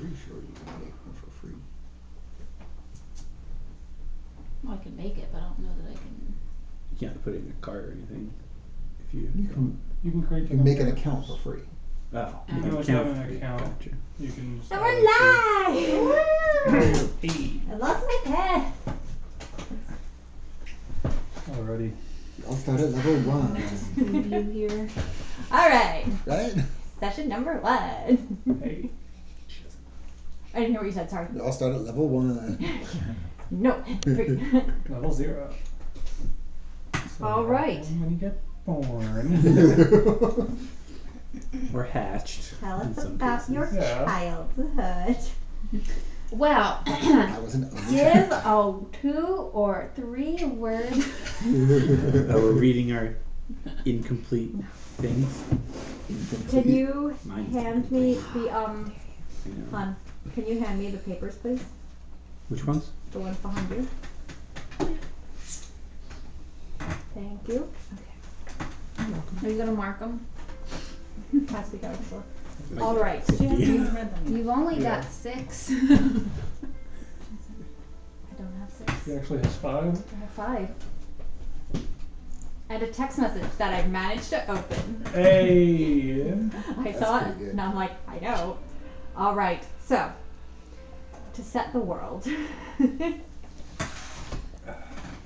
pretty sure you can make one for free. Well, I can make it, but I don't know that I can. You can't put it in a cart or anything. If you You can create. You can make an account for free. oh, You can account have an for free. account. Gotcha. You can. And we're live! Hey. I lost my pen. Already. I'll start at level 1. You here? Alright. Right? Session number 1. Hey. I didn't hear what you said, sorry. I'll start at level 1. No. 3. Level 0. So All right. When you get born. Or hatched. Tell in us some about cases. your Yeah. childhood. Well, I was an only Give child. a 2 or 3 words. Oh, we're reading our incomplete things. Can you Mine's hand me the I know. hon, can you hand me the papers, please? Which ones? The ones behind you. Thank you. are you gonna mark them? Pass me down, sure. Like All right. 50. You've only Yeah. got 6. I don't have 6. He actually has 5. I have 5. And a text message that I managed to open. Hey. I saw pretty it, good. and I'm like, I know. All right, so to set the world,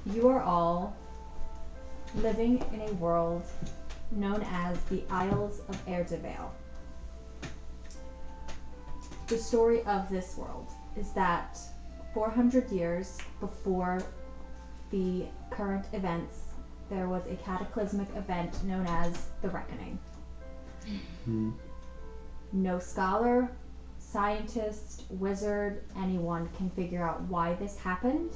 you are all living in a world known as the Isles of Eirdehvail. The story of this world is that 400 years before the current events, there was a cataclysmic event known as the Reckoning. Hmm. No scholar, scientist, wizard, anyone can figure out why this happened,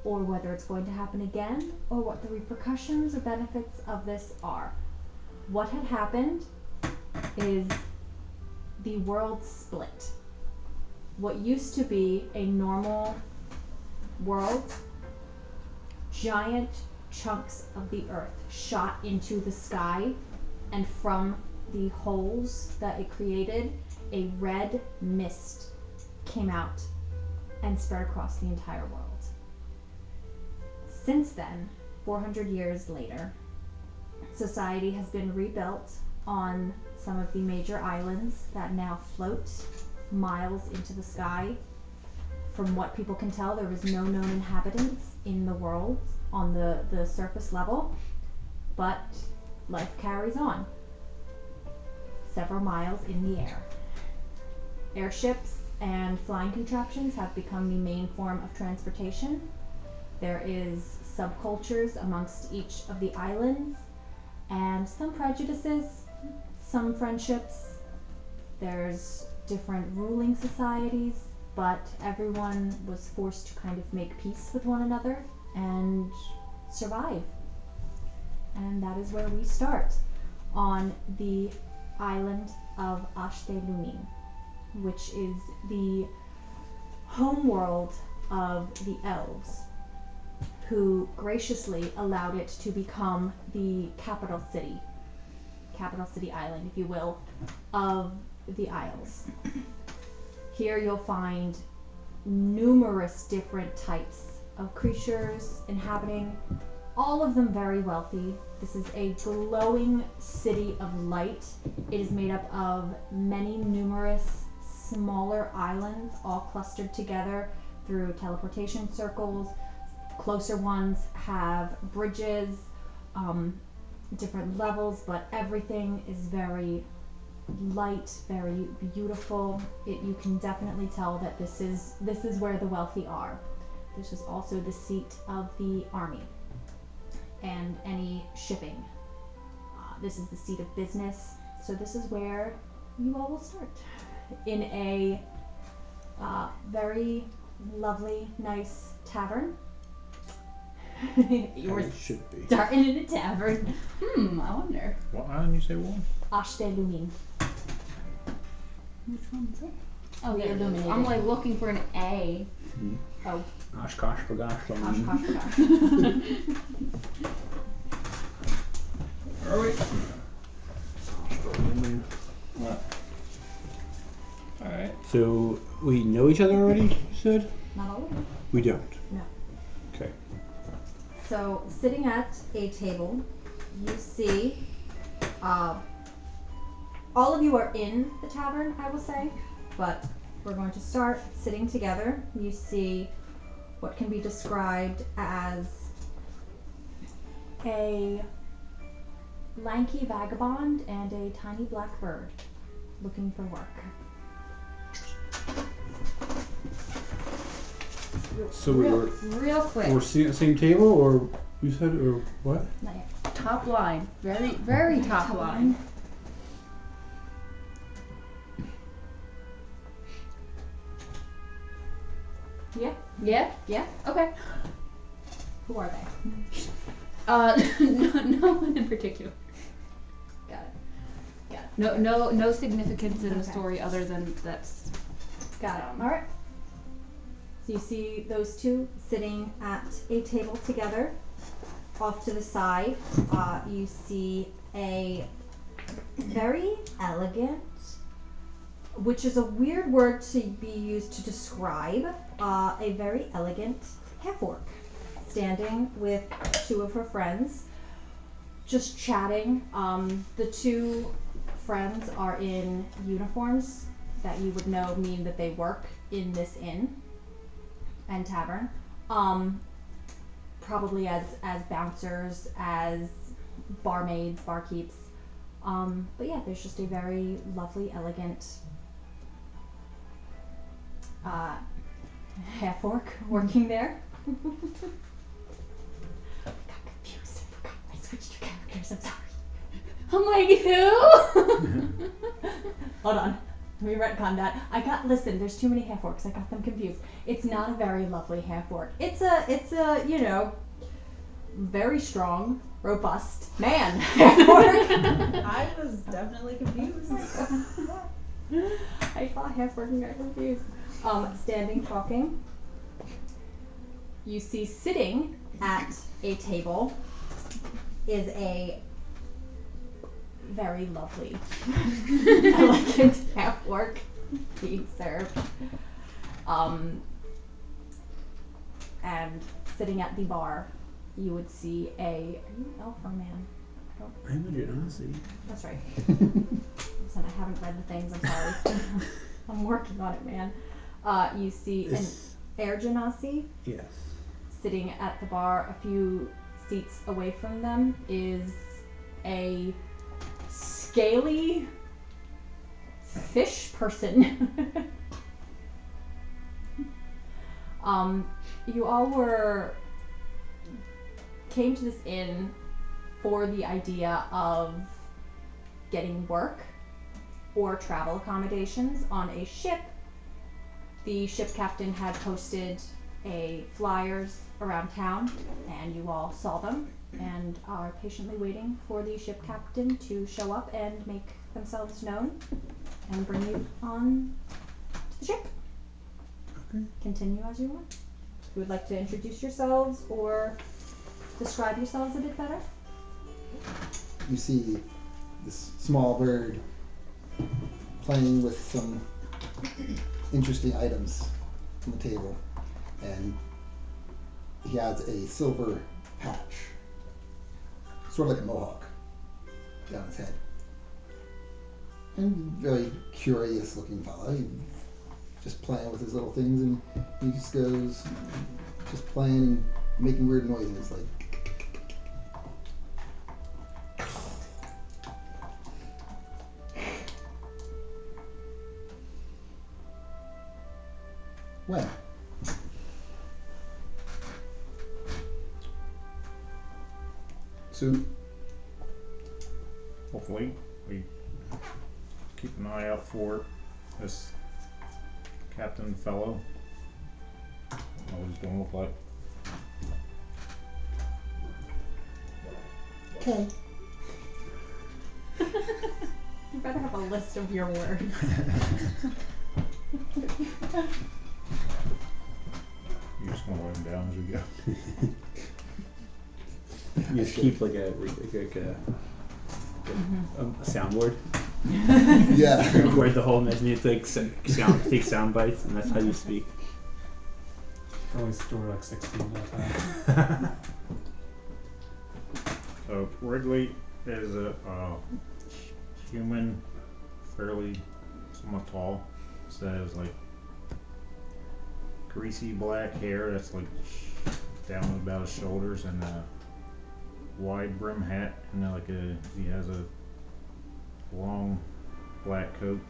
or whether it's going to happen again, or what the repercussions or benefits of this are. What had happened is the world split. What used to be a normal world, giant chunks of the earth shot into the sky, and from the holes that it created, a red mist came out and spread across the entire world. Since then, 400 years later, society has been rebuilt on some of the major islands that now float miles into the sky. From what people can tell, there was no known inhabitants in the world on the surface level, but life carries on several miles in the air. Airships and flying contraptions have become the main form of transportation. There is subcultures amongst each of the islands, and some prejudices, some friendships. There's different ruling societies, but everyone was forced to kind of make peace with one another and survive. And that is where we start, on the island of Eirdehvail, which is the home world of the elves, who graciously allowed it to become the capital city island, if you will, of the Isles. Here you'll find numerous different types of creatures inhabiting, all of them very wealthy. This is a glowing city of light. It is made up of many numerous smaller islands, all clustered together through teleportation circles. Closer ones have bridges, different levels, but everything is very light, very beautiful. You can definitely tell that this is where the wealthy are. This is also the seat of the army and any shipping. This is the seat of business. So this is where you all will start, in a very lovely, nice tavern. You were It should be. starting in a tavern. I wonder. What island you say one? Eirdehvail. Which one's it? Oh, The yeah, illuminated. I'm like looking for an A. Oh, Oshkosh, bagosh, gosh, gosh, gosh. Are we? What? Alright. So we know each other already, you said? Not all of you. We don't. No. Okay. So, sitting at a table, you see, all of you are in the tavern, I will say, but we're going to start sitting together. You see what can be described as a lanky vagabond and a tiny black bird looking for work. So we were Real quick. we're sitting at the same table, or you said, or what? Not yet. Top line. Very top line. Yeah? Yeah? Yeah? Okay. Who are they? No one in particular. Got it. Got it. No significance in the Okay. story other than that's. Got it. All right. So you see those two sitting at a table together. Off to the side, you see a very elegant, which is a weird word to be used to describe, a very elegant half-orc standing with two of her friends, just chatting. The two friends are in uniforms that you would know mean that they work in this inn and tavern. Probably as bouncers, as barmaids, barkeeps. But yeah, there's just a very lovely, elegant half-orc working there. Got confused. I forgot. I switched your characters. I'm sorry. I'm like, who? Hold on. Let me retcon that. Listen, there's too many half-orcs. I got them confused. It's not a very lovely half-orc. It's a, you know, very strong, robust man half-orc. I was definitely confused. I saw half-orc and got confused. Standing, talking. You see sitting at a table is a very lovely, elegant half-orc being served. And sitting at the bar, you would see are you an elf or man? I'm a genasi. That's right. Listen, I haven't read the things, I'm sorry. I'm working on it, man. You see an Eirdehvail Yes. sitting at the bar. A few seats away from them is a scaly fish person. You all came to this inn for the idea of getting work or travel accommodations on a ship. The ship captain had posted flyers around town, and you all saw them and are patiently waiting for the ship captain to show up and make themselves known and bring you on to the ship. Okay. Continue as you want. If you would like to introduce yourselves or describe yourselves a bit better. You see this small bird playing with some interesting items on the table, and he has a silver patch, sort of like a mohawk, down his head. And very curious looking fellow. He's just playing with his little things, and he just goes, just playing and making weird noises like. When? Soon. Hopefully, we keep an eye out for this captain fellow. I don't know what he's gonna look like. Okay. You better have a list of your words. You're just gonna write them down as we go. You just keep like a soundboard. Yeah. Record the whole message. You take sound bites, and that's how you speak. Probably store like 16 at a time. So Wrigley is a human, fairly somewhat tall. Says like greasy black hair that's like down about his shoulders, and a wide brim hat, and he has a long black coat.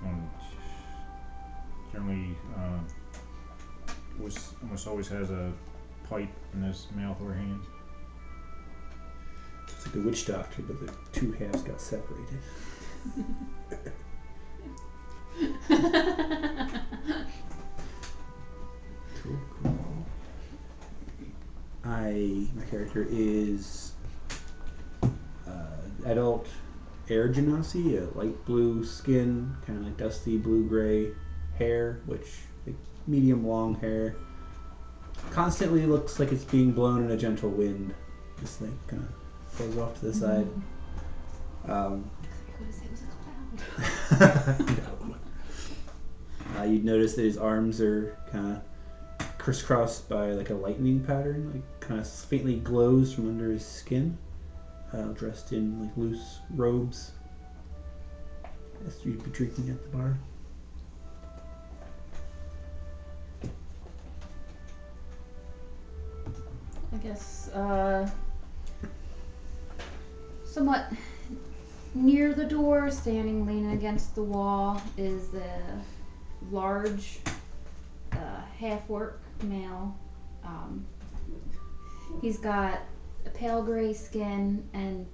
And generally, almost always has a pipe in his mouth or hand. It's like the witch doctor, but the two halves got separated. Cool. My character is adult Eirdehvail, a light blue skin, kind of like dusty blue-gray hair, which like medium long hair. Constantly looks like it's being blown in a gentle wind, just like kind of flows off to the side. You're gonna say it was a cloud. No. You'd notice that his arms are kind of crisscrossed by like a lightning pattern, like kind of faintly glows from under his skin. Dressed in like loose robes. Guess you'd be drinking at the bar. I guess, somewhat near the door, standing leaning against the wall, is a large, half-orc male. He's got a pale gray skin and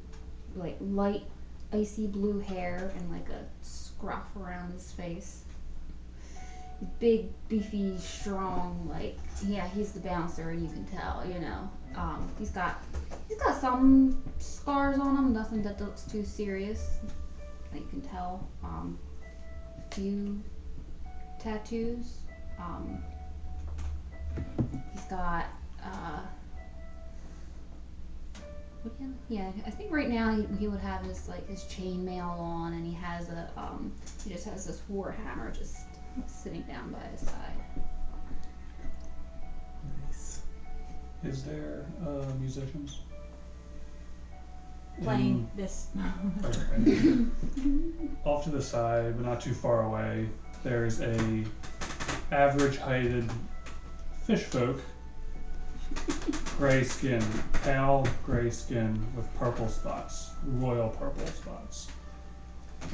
like light icy blue hair and like a scruff around his face. Big, beefy, strong, like, yeah, he's the bouncer, and you can tell, you know. He's got some scars on him, nothing that looks too serious, that you can tell. A few tattoos. He's got, I think right now he would have his chainmail on, and he just has this warhammer just sitting down by his side. Nice. Is there musicians? Playing this. Okay. Off to the side, but not too far away, there's a average heighted fish folk. Gray skin, pale gray skin with purple spots, royal purple spots,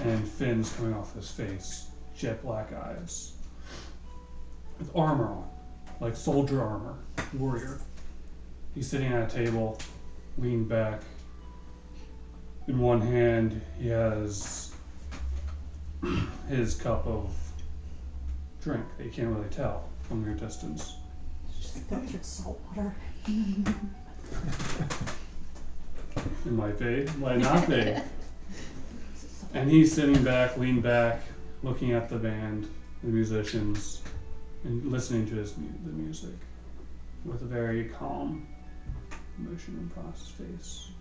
and fins coming off his face, jet black eyes, with armor on, like soldier armor, warrior. He's sitting at a table, leaned back. In one hand, he has his cup of drink that you can't really tell from your distance. Just filtered salt water. It might be, might not be. And he's sitting back, leaned back, looking at the band, the musicians, and listening to the music with a very calm, emotion across his face.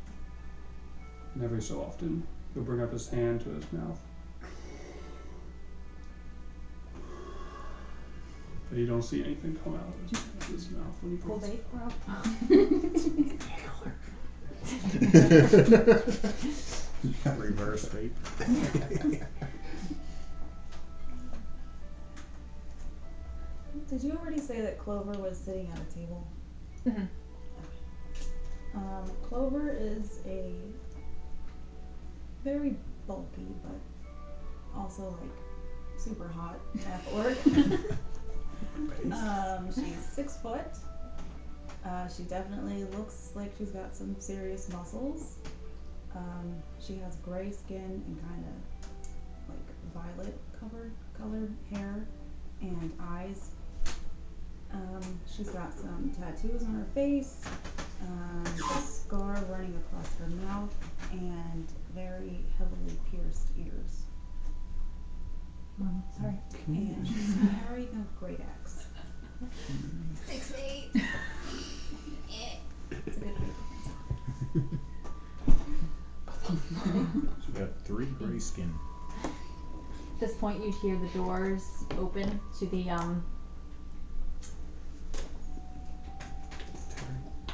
And every so often, he'll bring up his hand to his mouth. But you don't see anything come out of his mouth when he Pull brings vape, bro. Reverse vape. Did you already say that Clover was sitting at a table? Mm-hmm. Clover is a very bulky but also like super hot half-orc. She's 6 foot. She definitely looks like she's got some serious muscles. She has gray skin and kind of like violet colored hair and eyes. She's got some tattoos on her face, a scar running across her mouth, and very heavily pierced ears. Sorry. And she's carrying a great axe. 6'8". It's a good height. gray skin. At this point, you'd hear the doors open to the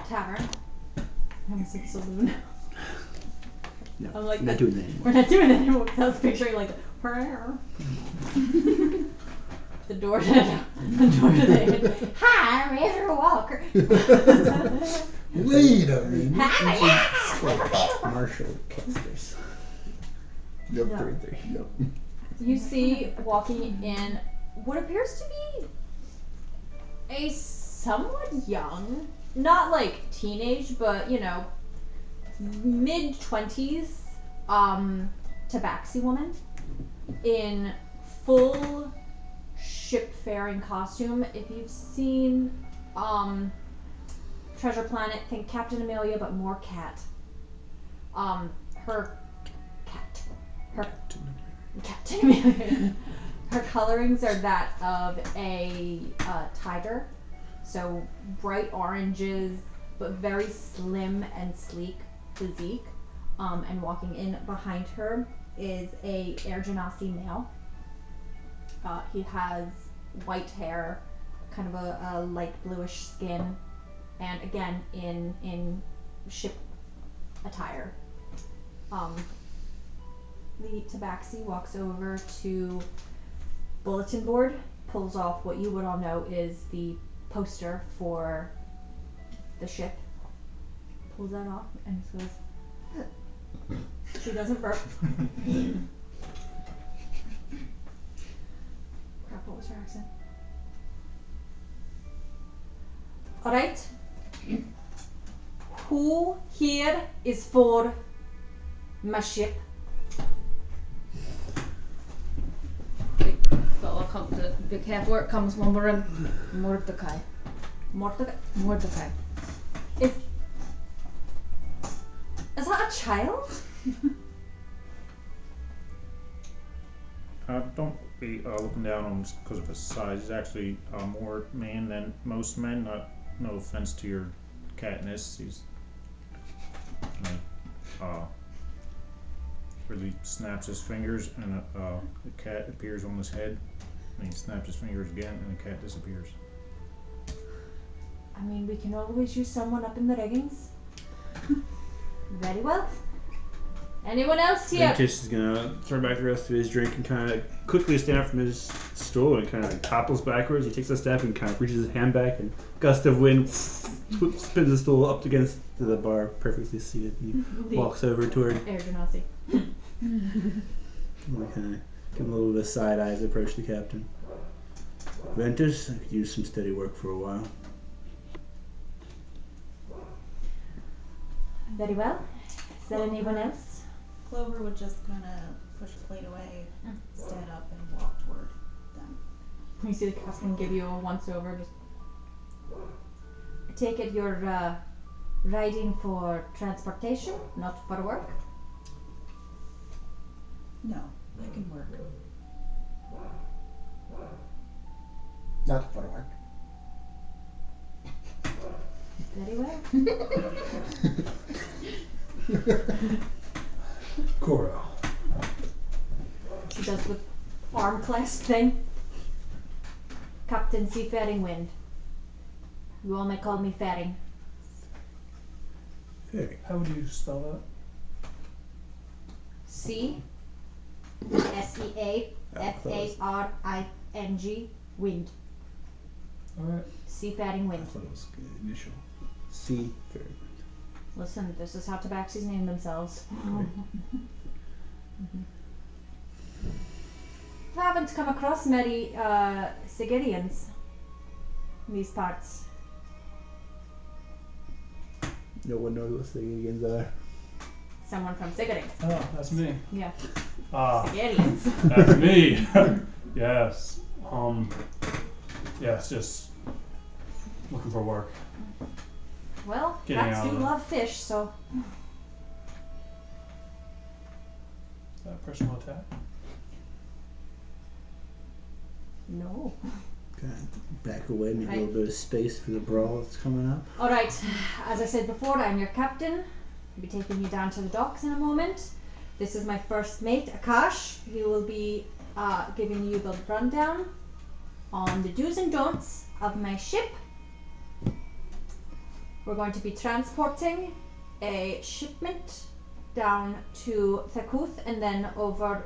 tavern. I almost said saloon. No, I'm like, not doing that anymore. We're not doing that anymore. I was picturing like the door to the Hi, I'm Andrew Walker. Wait a minute. Marshall Kesters. Yep. Yeah. 3-3. Yep. You see walking in what appears to be a somewhat young, not like teenage, but mid-20s, tabaxi woman in full shipfaring costume. If you've seen Treasure Planet, think Captain Amelia, but more cat. Her Captain Amelia. Her colorings are that of a tiger, so bright oranges, but very slim and sleek physique. And walking in behind her is a Eirdehvail male. He has white hair, kind of a light bluish skin, and again in ship attire. The tabaxi walks over to bulletin board, pulls off what you would all know is the poster for the ship, pulls that off, and just goes, she doesn't burp. Crap, what was her accent? Alright. Who here is for my ship? Big fella comes to big half-orc comes mumbling, Mordecai. Mordecai. Is that a child? Don't be looking down on him just because of his size. He's actually more man than most men. No offense to your catness. He's really snaps his fingers and the cat appears on his head. And he snaps his fingers again and the cat disappears. I mean, we can always use someone up in the riggings. Very well. Anyone else here? Ventus is gonna throw back the rest of his drink and kind of quickly stand up from his stool and kind of topples backwards. He takes a step and kind of reaches his hand back, and gust of wind spins the stool up against the bar, perfectly seated. And he walks over toward. Eirdehvail. And we kind of give him a little bit of side eyes. Approach the captain. Ventus, I could use some steady work for a while. Very well. Is there anyone else? Clover would just kind of push the plate away, stand up, and walk toward them. You see the captain give you a once over. Just I take it you're riding for transportation, not for work. No, I can work. Not for work. Very well. Coro. She does the arm clasp thing. Captain Seafaring Wind. You all may call me Faring. Very. How would you spell C SEAFARING Wind. that? Alright. Seafaring I Wind. thought it was a good initial. C. Very. Listen, this is how tabaxis name themselves. I haven't come across many Sigirians in these parts. No one knows what Sigirians are. Someone from Sigiri. Oh, that's me. Yeah. Ah, Sigirians. that's me. Yes. Yes, just looking for work. Well, Getting cats out do of it. love fish, so Is that a personal attack? no. Kind of back away, make a Right. little bit of space for the brawl that's coming up. Alright, as I said before, I'm your captain. I'll be taking you down to the docks in a moment. This is my first mate, Akash. He will be giving you the rundown on the do's and don'ts of my ship. We're going to be transporting a shipment down to Thekuth and then over.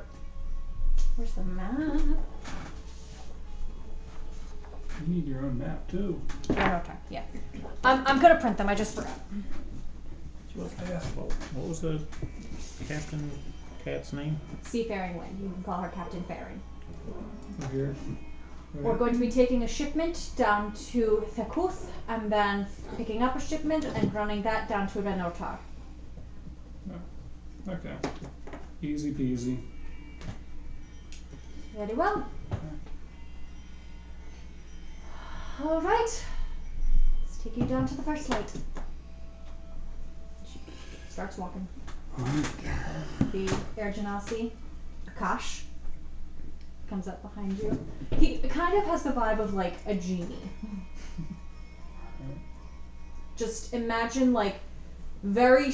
Where's the map? You need your own map too. Yeah. I'm gonna print them. I just forgot. What was the Captain Cat's name? Seafaring Wind. You can call her Captain Faring. Here. We're going to be taking a shipment down to Thekuth and then picking up a shipment and running that down to Renotar. Okay. Easy peasy. Very well. All right. Let's take you down to the first light. She starts walking. The Eirdehvail, Akash, comes up behind you. He kind of has the vibe of like a genie. Just imagine like very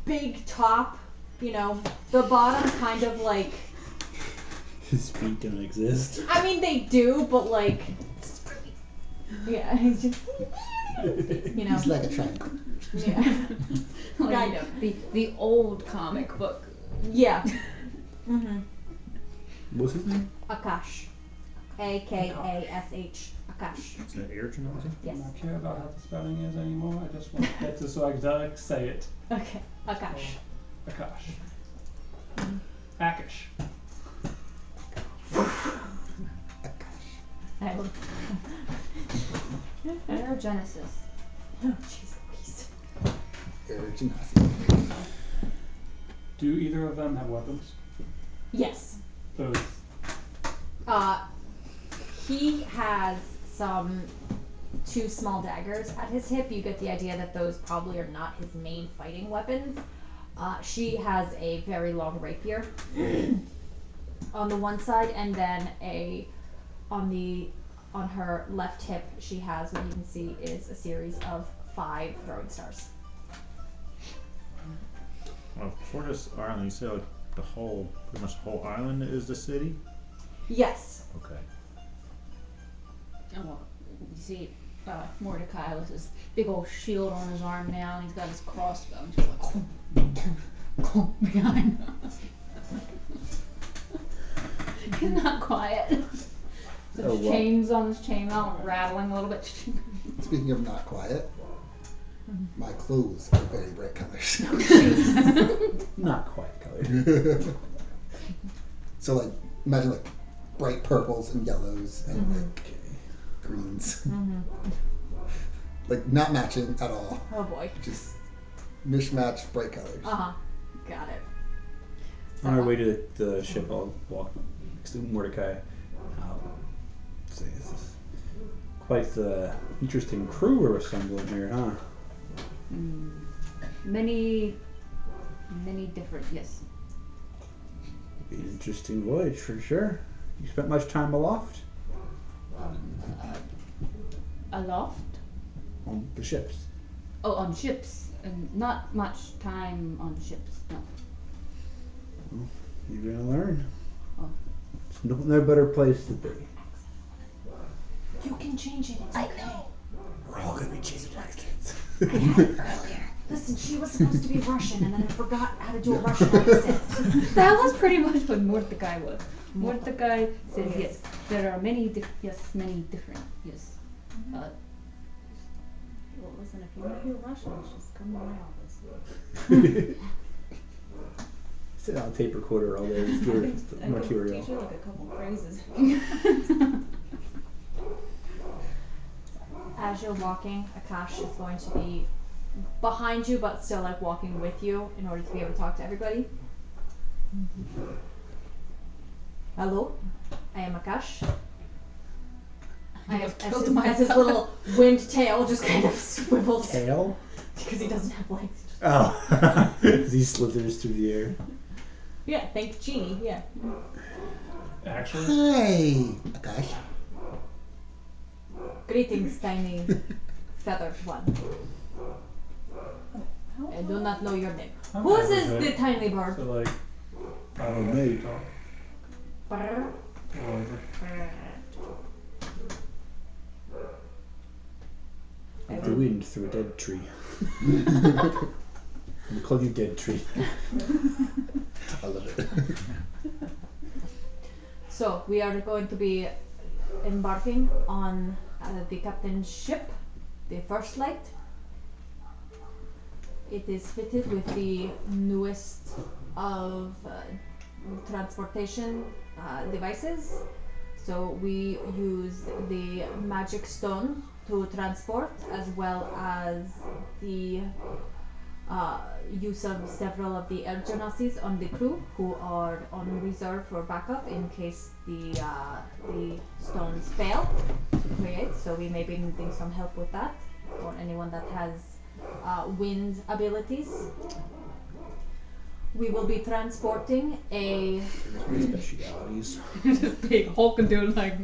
big top, you know, the bottom kind of like. His feet don't exist. I mean, they do, but like. Yeah, he's just. You know. He's like a triangle. Yeah. Kind of. The old comic book. Yeah. Mm-hmm. What's his name? Akash. Akash. Akash. Is that Eirdehvail? I Yes. don't care about how the spelling is anymore. I just want to get this so I can say it. Okay. Akash. Akash. Akash. I will. Aerogenesis. Oh, jeez Louise. Eirdehvail. Do either of them have weapons? Yes. Those. He has some 2 small daggers at his hip. You get the idea that those probably are not his main fighting weapons. She has a very long rapier on the one side, and then on her left hip she has what you can see is a series of 5 throwing stars. Well, for this island, you said like pretty much the whole island is the city? Yes. Okay. Oh, well, you see Mordecai with his big old shield on his arm now, and he's got his crossbow, and just like behind him. He's not quiet. The Oh, wow. chains on his chain belt rattling a little bit. Speaking of not quiet, my clothes are very bright colors. Not quite colored. So like, imagine like bright purples and yellows and like greens. Like not matching at all. Oh boy. Just mishmatched bright colors. Uh-huh. Got it. On our way to the ship, I'll walk next to Mordecai. I'll say this is quite the interesting crew we're assembling here, huh? Many different, yes. Be an interesting voyage for sure. You spent much time aloft Aloft? on the ships. Oh, on ships. And not much time on ships, no. You're gonna learn. Oh. It's no better place to be. You can change it. It's okay. We're all gonna be chasing accents. Listen, she was supposed to be Russian, and then I forgot how to do a Russian accent. That was pretty much what Mordecai was. Mordecai says yes. There are many different, yes. Well, listen, if you want to hear Russian, just come to my office. Sit on a tape recorder all day. Just do I could material. teach you like a couple phrases. As you're walking, Akash is going to be behind you, but still like walking with you in order to be able to talk to everybody. Hello, I am Akash. As his little wind tail just kind of swivels Tail? because he doesn't have legs. Oh. As he slithers through the air. Yeah, thank Genie. Yeah. Actually, Hi, Akash. Greetings, tiny feathered one. I do not know your name. I'm Whose fine is with the it. tiny bird? So like, I don't know. Mate. Talk. Brr. Whatever. Like the wind through a dead tree. We call you Dead Tree. I love it. So we are going to be embarking on the captain's ship, the First Light. It is fitted with the newest of transportation devices. So we use the magic stone to transport, as well as the use of several of the air genasis on the crew who are on reserve for backup in case the stones fail to create. So we may be needing some help with that, or anyone that has wind abilities. We will be transporting a Specialities. Just big Hulk dude like.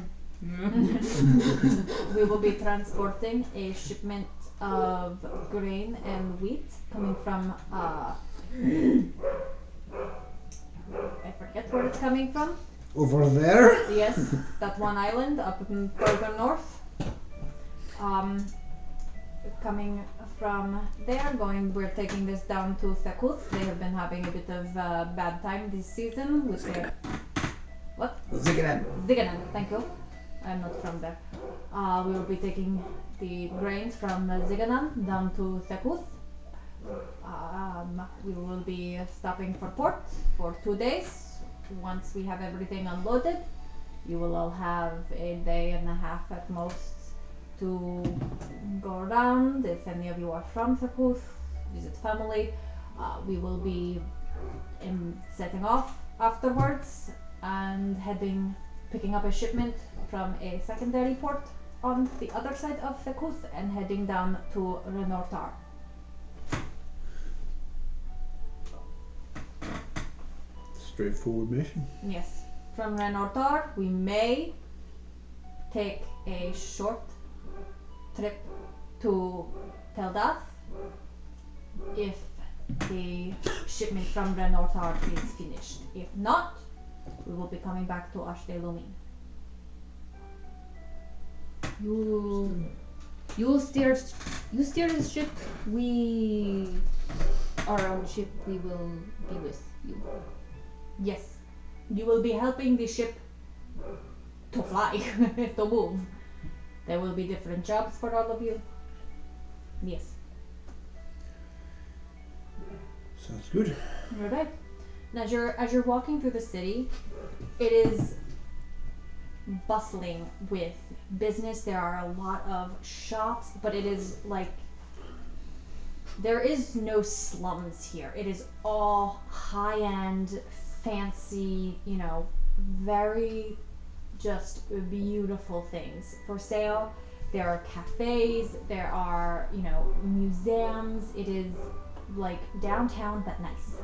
we will be transporting a shipment of grain and wheat coming from I forget where it's coming from. Over there? Yes, that one island up in further north. Coming from there, we're taking this down to Thekuth. They have been having a bit of bad time this season with their Ziganan. Ziganan, thank you. I'm not from there. We will be taking the grains from Ziganan down to Thekuth. We will be stopping for port for 2 days. Once we have everything unloaded, you will all have a day and a half at most to go around. If any of you are from Thekuth, visit family. We will be setting off afterwards and picking up a shipment from a secondary port on the other side of Thekuth and heading down to Renortar. Straightforward mission. Yes. From Renortar, we may take a short trip to Teldath if the shipment from Renortar is finished. If not, we will be coming back to Ashdelumin. You steer the ship. We our own ship. We will be with you. Yes, you will be helping the ship to fly, to move. There will be different jobs for all of you. Yes. Sounds good. Alright. And as you're walking through the city, it is bustling with business. There are a lot of shops, but it is like there is no slums here. It is all high-end, fancy, very just beautiful things for sale. There are cafes, there are, museums. It is like downtown but nice.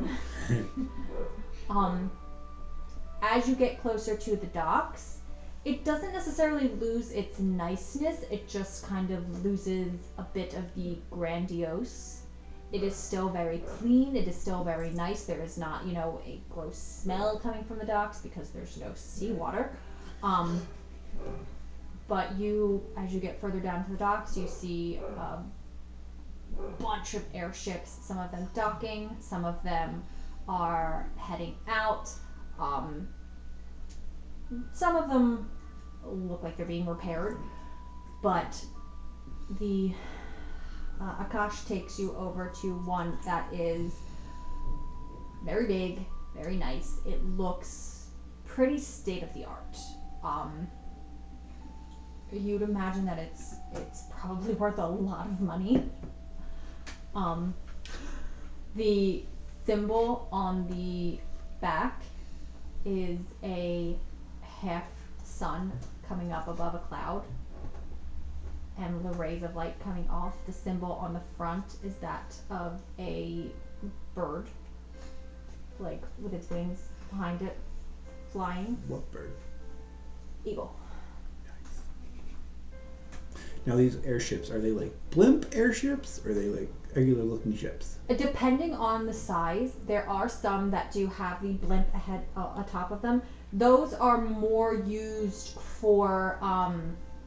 As you get closer to the docks, it doesn't necessarily lose its niceness, it just kind of loses a bit of the grandiose. It is still very clean, it is still very nice. There is not, a gross smell coming from the docks because there's no seawater. But as you get further down to the docks, you see a bunch of airships, some of them docking, some of them are heading out. Some of them look like they're being repaired, but the Akash takes you over to one that is very big, very nice. It looks pretty state of the art. You'd imagine that it's probably worth a lot of money. The symbol on the back is a half sun coming up above a cloud and the rays of light coming off. The symbol on the front is that of a bird, like with its wings behind it, flying. What bird? Eagle. Now these airships, are they like blimp airships, or are they like regular looking ships? Depending on the size, there are some that do have the blimp ahead atop of them. Those are more used for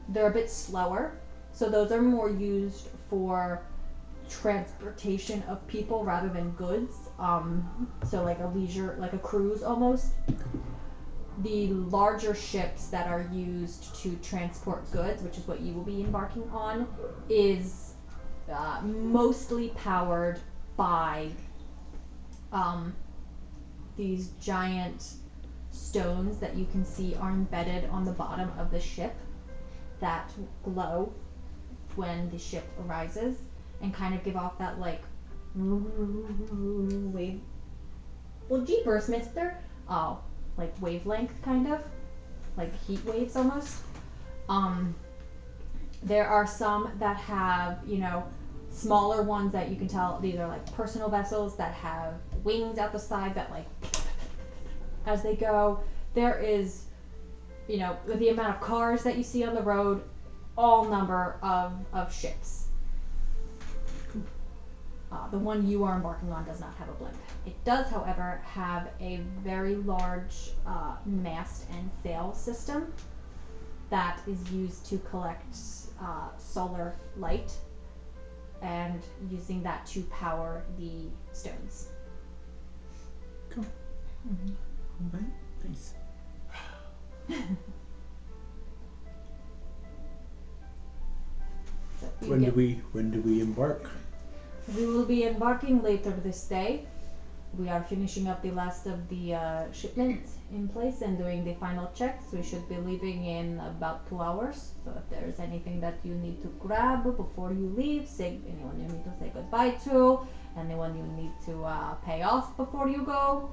they're a bit slower, so those are more used for transportation of people rather than goods. So like a leisure, like a cruise almost. The larger ships that are used to transport goods, which is what you will be embarking on, is mostly powered by these giant stones that you can see are embedded on the bottom of the ship that glow when the ship arises and kind of give off that like wave. Well, jeepers, mister. Oh, like wavelength kind of, like heat waves almost. There are some that have, smaller ones that you can tell these are like personal vessels that have wings out the side that like as they go. There is, with the amount of cars that you see on the road, all number of ships. The one you are embarking on does not have a blimp. It does, however, have a very large mast and sail system that is used to collect solar light and using that to power the stones. Cool. Mm-hmm. Alright, nice. So When do we embark? we will be embarking later this day. We are finishing up the last of the shipment in place and doing the final checks. We should be leaving in about 2 hours. So if there's anything that you need to grab before you leave, say anyone you need to say goodbye to, anyone you need to pay off before you go.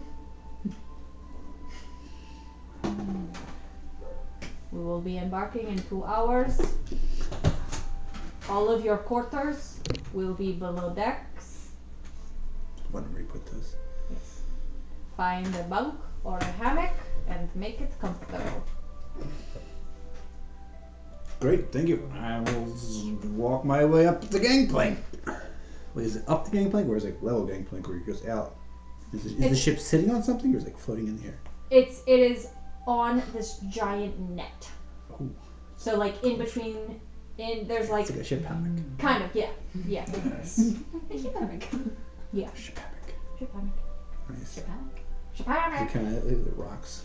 We will be embarking in 2 hours. All of your quarters will be below decks. Wonder where you put those. Yes. Find a bunk or a hammock and make it comfortable. Great, thank you. I will walk my way up the gangplank. Wait, is it up the gangplank or is it level gangplank where it goes out? Is the ship sitting on something or is it like floating in the air? It is on this giant net. Oh. So like in between, there's like It's like a ship hammock. kind of yeah. Ship hammock. Yeah. Ship hammock. Ship hammock. Nice. Ship hammock. Ship Is hammock. it kind of the rocks?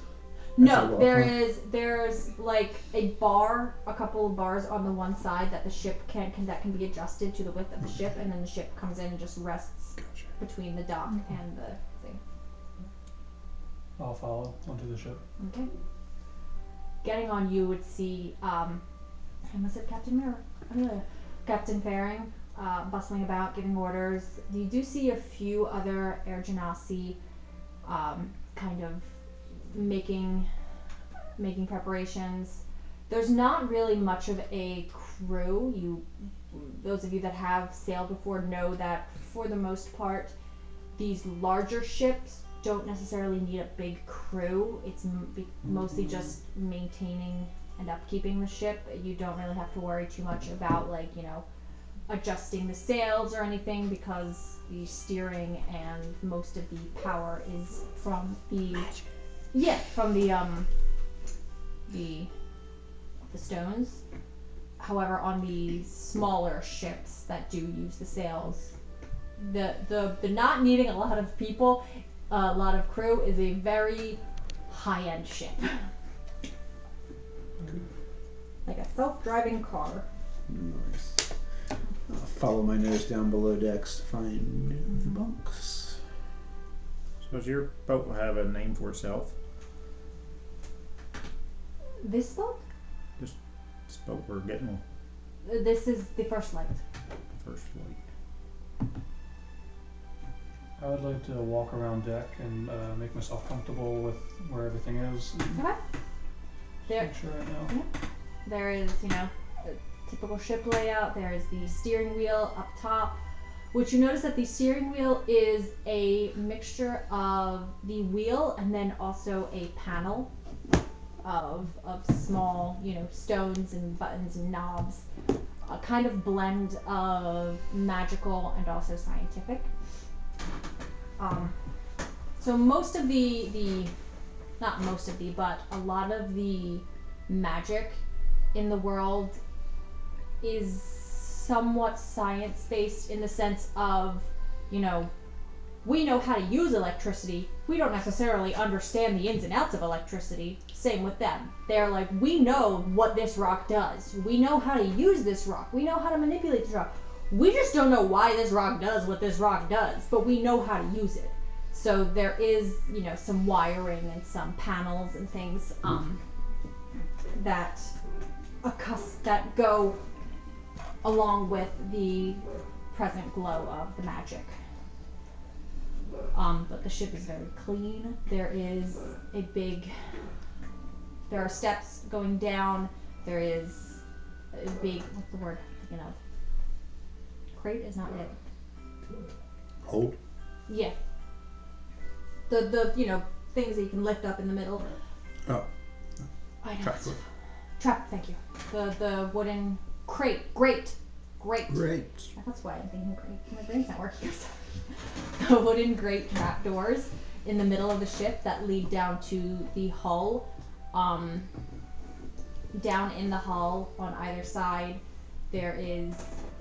No, there's like a bar, a couple of bars on the one side that the ship can be adjusted to the width of the ship, and then the ship comes in and just rests Gotcha. between the dock and the thing. I'll follow onto the ship. Okay. Getting on, you would see, I almost said Amelia. Captain Faring, bustling about, giving orders. You do see a few other Air Genasi, kind of making preparations. There's not really much of a crew. Those of you that have sailed before know that for the most part, these larger ships don't necessarily need a big crew. It's mostly just maintaining and upkeeping the ship. You don't really have to worry too much about adjusting the sails or anything because the steering and most of the power is from the stones. However, on the smaller ships that do use the sails, the not needing a lot of people, a lot of crew is a very high-end ship. Like a self-driving car. Nice. I'll follow my nose down below decks to find the bunks. So does your boat have a name for itself? This boat? This boat we're getting This is the First Light. first flight. I would like to walk around deck and make myself comfortable with where everything is. Okay. There, Make sure I know. there is, a typical ship layout. There is the steering wheel up top, which you notice that the steering wheel is a mixture of the wheel and then also a panel of small, stones and buttons and knobs. a kind of blend of magical and also scientific. So most of not most of but a lot of the magic in the world is somewhat science-based in the sense of, you know, we know how to use electricity. We don't necessarily understand the ins and outs of electricity. Same with them. They're like, we know what this rock does. We know how to use this rock. We know how to manipulate this rock. We just don't know why this rock does what this rock does, but we know how to use it. So there is, you know, some wiring and some panels and things that go along with the present glow of the magic. But the ship is very clean. There are steps going down. There is a big, what's the word I'm thinking of? Crate is not it. Hold. Yeah. The you know, things that you can lift up in the middle. Oh. I know. Trapdoor. Thank you. The wooden crate. Great. That's why I'm thinking great. My brain's not working. The wooden grate trapdoors in the middle of the ship that lead down to the hull. Down in the hull on either side, there is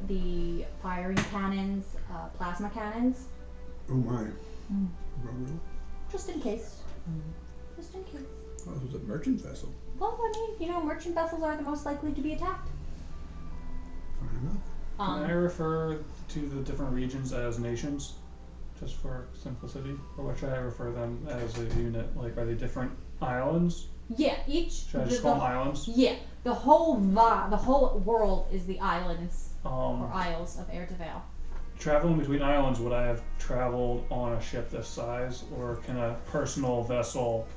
the firing cannons, plasma cannons. Oh my. Just in case. Just in case. Oh, this was a merchant vessel. Well, I mean, you know, merchant vessels are the most likely to be attacked. Fine enough. Can I refer to the different regions as nations, just for simplicity? Or should I refer them as a unit? Like, are they different islands? Yeah, each. Should I just call them islands? Yeah, the whole world is the islands or isles of Eirdehvail. Traveling between islands, would I have traveled on a ship this size, or can a personal vessel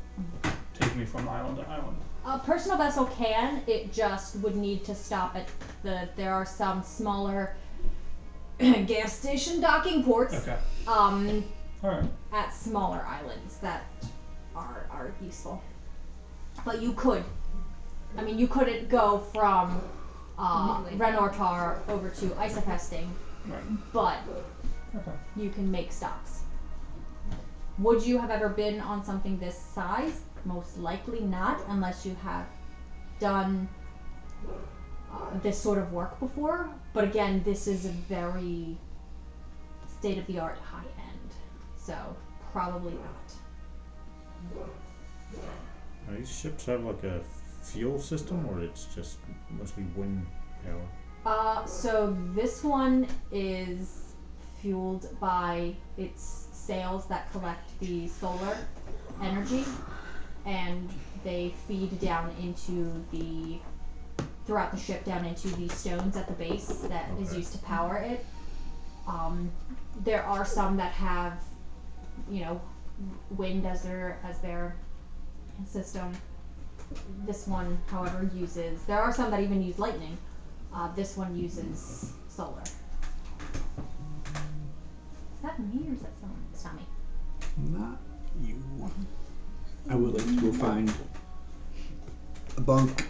take me from island to island? A personal vessel can. It just would need to stop at there are some smaller gas station docking ports. Okay. Alright. At smaller islands that are useful. But you could. I mean, you couldn't go from Renortar over to Isafesting. Right. But Okay. you can make stops. Would you have ever been on something this size? Most likely not, unless you have done this sort of work before. But again, this is a very state-of-the-art high-end, so probably not. These ships have like a fuel system, or it's just mostly wind power? So this one is fueled by its sails that collect the solar energy, and they feed down throughout the ship down into the stones at the base that is used to power it. There are some that have, you know, wind as their system. This one, however, there are some that even use lightning. This one uses solar. Is that me or is that someone? It's not me. Not you. I would like to go find a bunk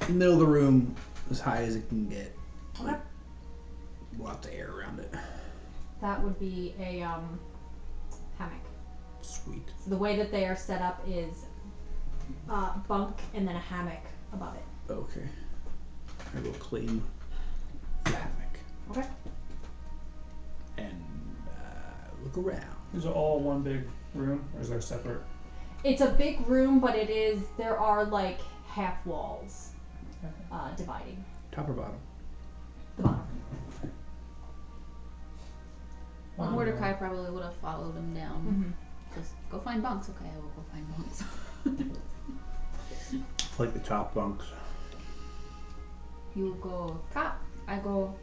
in the middle of the room as high as it can get. Okay. Lots of air around it. That would be a hammock. Sweet. So the way that they are set up is bunk and then a hammock above it. Okay. I will claim the hammock. Okay. And look around. Is it all one big room, or is there separate? It's a big room, but there are like half walls dividing. Top or bottom? The bottom. Mordecai probably would have followed him down. Just go find bunks. Okay, I will go find bunks. Like the top bunks. You go top, I go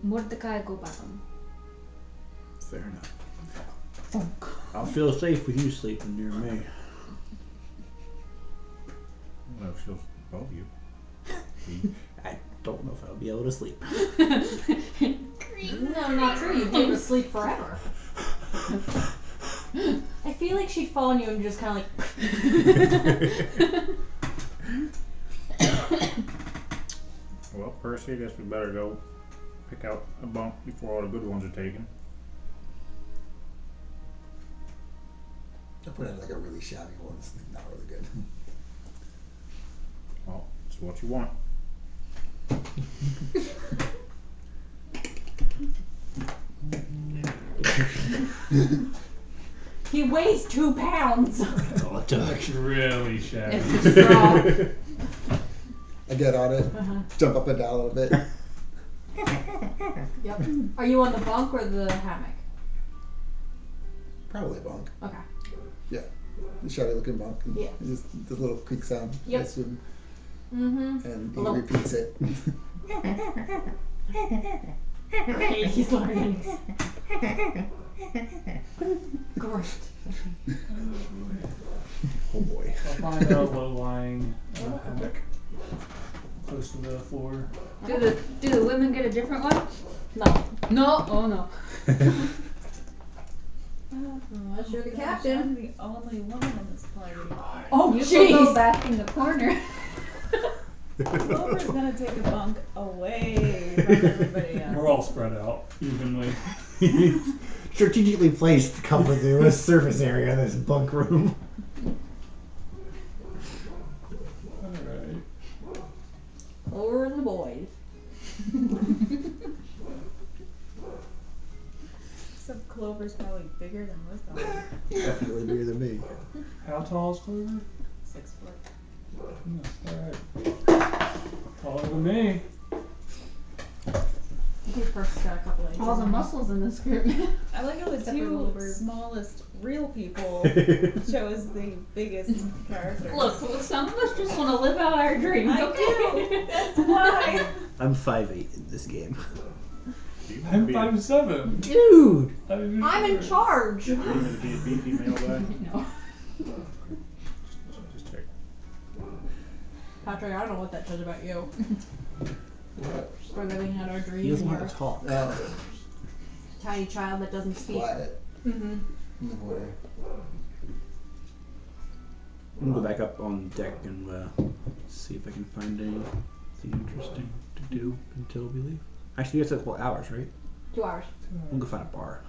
Mordecai, go bottom. Fair enough. Funk. I'll feel safe with you sleeping near me. I don't know if she'll above you. I don't know if I'll be able to sleep. No, not true. You'd be able to sleep forever. I feel like she'd fall on you and just kind of like. Well, Percy, I guess we better go pick out a bunk before all the good ones are taken. I put in like a really shabby one. It's not really good. Well, it's what you want. He weighs 2 pounds. Oh, It's really shabby. It's a straw. I get on it, jump up and down a little bit. Yep. Are you on the bunk or the hammock? Probably a bunk. Okay. The shabby looking bunk. And Yeah. Just the little creak sound. Yep. I assume. Mm-hmm. And he Hello. repeats it. Okay, he's learning. Great. Oh boy. I'll find a low-lying hammock close to the floor. Do the women get a different one? No. No. Oh no. Unless you're the Gosh, captain. I'm the only woman in this party. Oh, You can go jeez. back in the corner. Clover's gonna take a bunk away from everybody else. We're all spread out evenly. Strategically placed to cover the surface area of this bunk room. Alright. Clover and the boys. Except Clover's probably bigger than most of them. Definitely bigger than me. How tall is Clover? 6 foot. Alright. Taller than me. He first got a couple eggs. All the muscles in this group. I like how the Except for little two bird. smallest real people chose the biggest characters. Look, well, some of us just want to live out our dreams. I Okay. do. That's why. I'm 5'8" in this game. You I'm be a- 5'7". Dude! I'm in charge. You're gonna be a beefy male guy? No. Just check. Patrick, I don't know what that says about you. We're living out our He dreams. doesn't You're want to talk. Now, a tiny child that doesn't speak. quiet Mm-hmm. in the morning. I'm gonna go back up on deck and see if I can find anything interesting to do until we leave. Actually, it's a couple hours, right? 2 hours. I'm gonna go find a bar.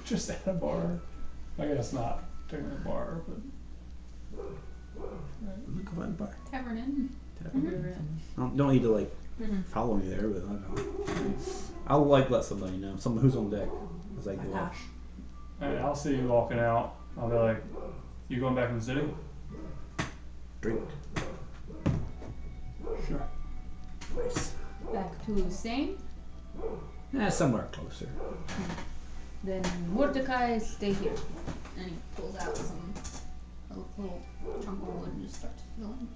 Just at a bar. I guess not technically a bar, but I'm gonna go find a bar. Tavern Inn. Don't need to like Mhm. follow me there, but I don't know. I'll like let somebody know, someone who's on deck as I go up. Ash. alright, I'll see you walking out. I'll be like, you going back in the city? Drink. Sure. Nice. Back to Sane. Somewhere closer. Then Mordecai, stay here. And he pulls out a little chunk of wood and just starts filling.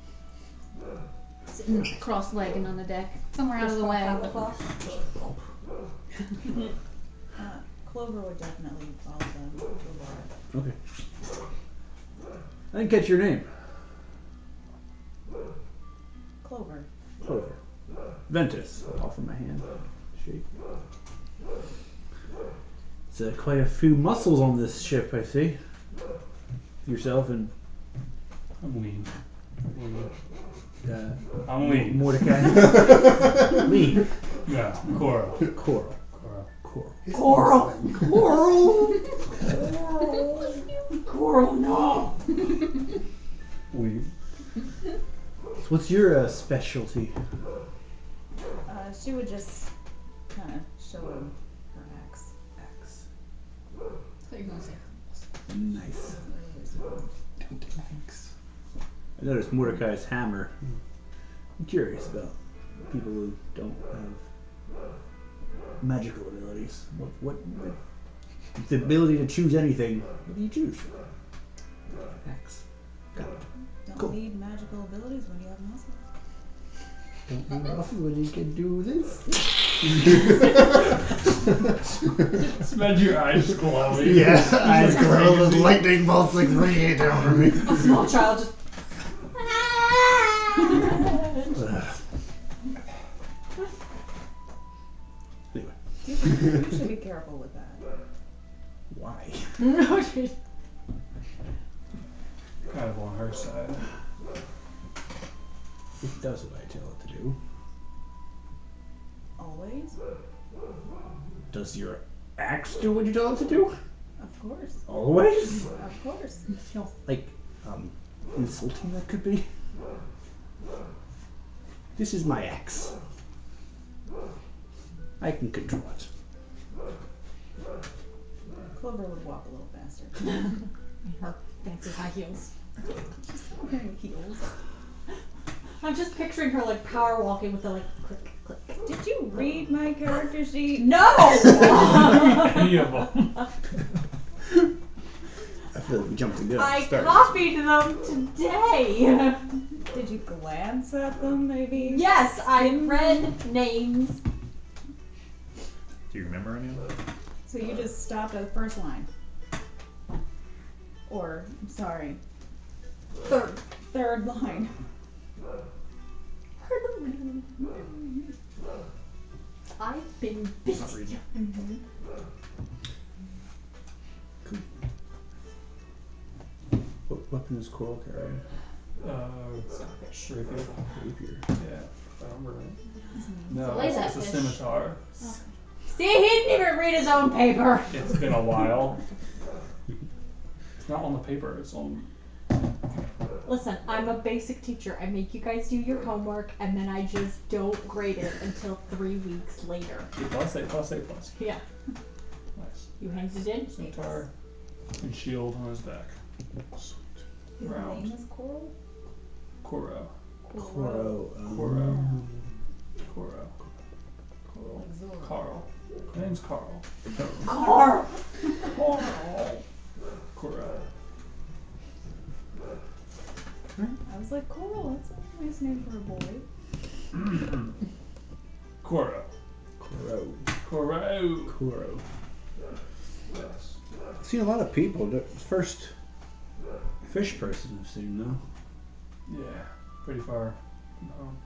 Sitting cross-legged on the deck, somewhere out of the way. Clover would definitely follow them to a bar. Okay. I didn't catch your name. Clover. Clover. Ventus. I'll offer my hand. Shake. It's quite a few muscles on this ship, I see. Yourself and I'm lean. I'm uh, lean. Mordecai. Lean. Yeah, Coral. Coral. Coral. Coral. Coral, no. Lean. So what's your specialty? She would just kind of show him her axe. Axe. I thought you were going to say Nice. Thanks. I noticed Mordecai's hammer. I'm curious about people who don't have magical abilities. What the ability to choose anything? What do you choose? Axe. Got it. Don't Cool. need magical abilities when you have muscles. Don't need muscles when you can do this. Imagine your eyes glowing. Yeah, eyes glow, the lightning bolts like radiate down from me. A small child just. Anyway, You should be careful with that. why? No, she's. Kind of on her side. It does what I tell it to do. Always. Does your axe do what you tell it to do? Of course. Always? Of course. You feel like insulting that could be? This is my axe. I can control it. Clover would walk a little faster. Her fancy high heels. Wearing heels. I'm just picturing her like power walking with the like click, click. Did you read my character sheet? No! Any of them. I feel like we jumped a good I start. copied them today. Did you glance at them, maybe? Yes, I read names. Do you remember any of them? So you just stopped at the first line. Or, I'm sorry, third line. I've been Not busy. reading. Cool. What weapon is Coral carrying? Rapier. Rapier. Yeah, if I remember right. No, laser it's a fish. scimitar. See, he didn't even read his own paper. It's been a while. It's not on the paper, it's on. Listen, I'm a basic teacher. I make you guys do your homework, and then I just don't grade it until 3 weeks later. A plus, A plus, A plus. Yeah. Nice. You handed it in? Scimitar and shield on his back. His Round. name is Coral? Koro. Coro. Koro. Koro. Like Zora. Carl. My name's Carl. Carl. Carl. Koro. I was like, Coral, that's a nice name for a boy. Koro. Coro. Koro. Coro. Yes. I've seen a lot of people. The first fish person I've seen, no? Yeah. Pretty far from home.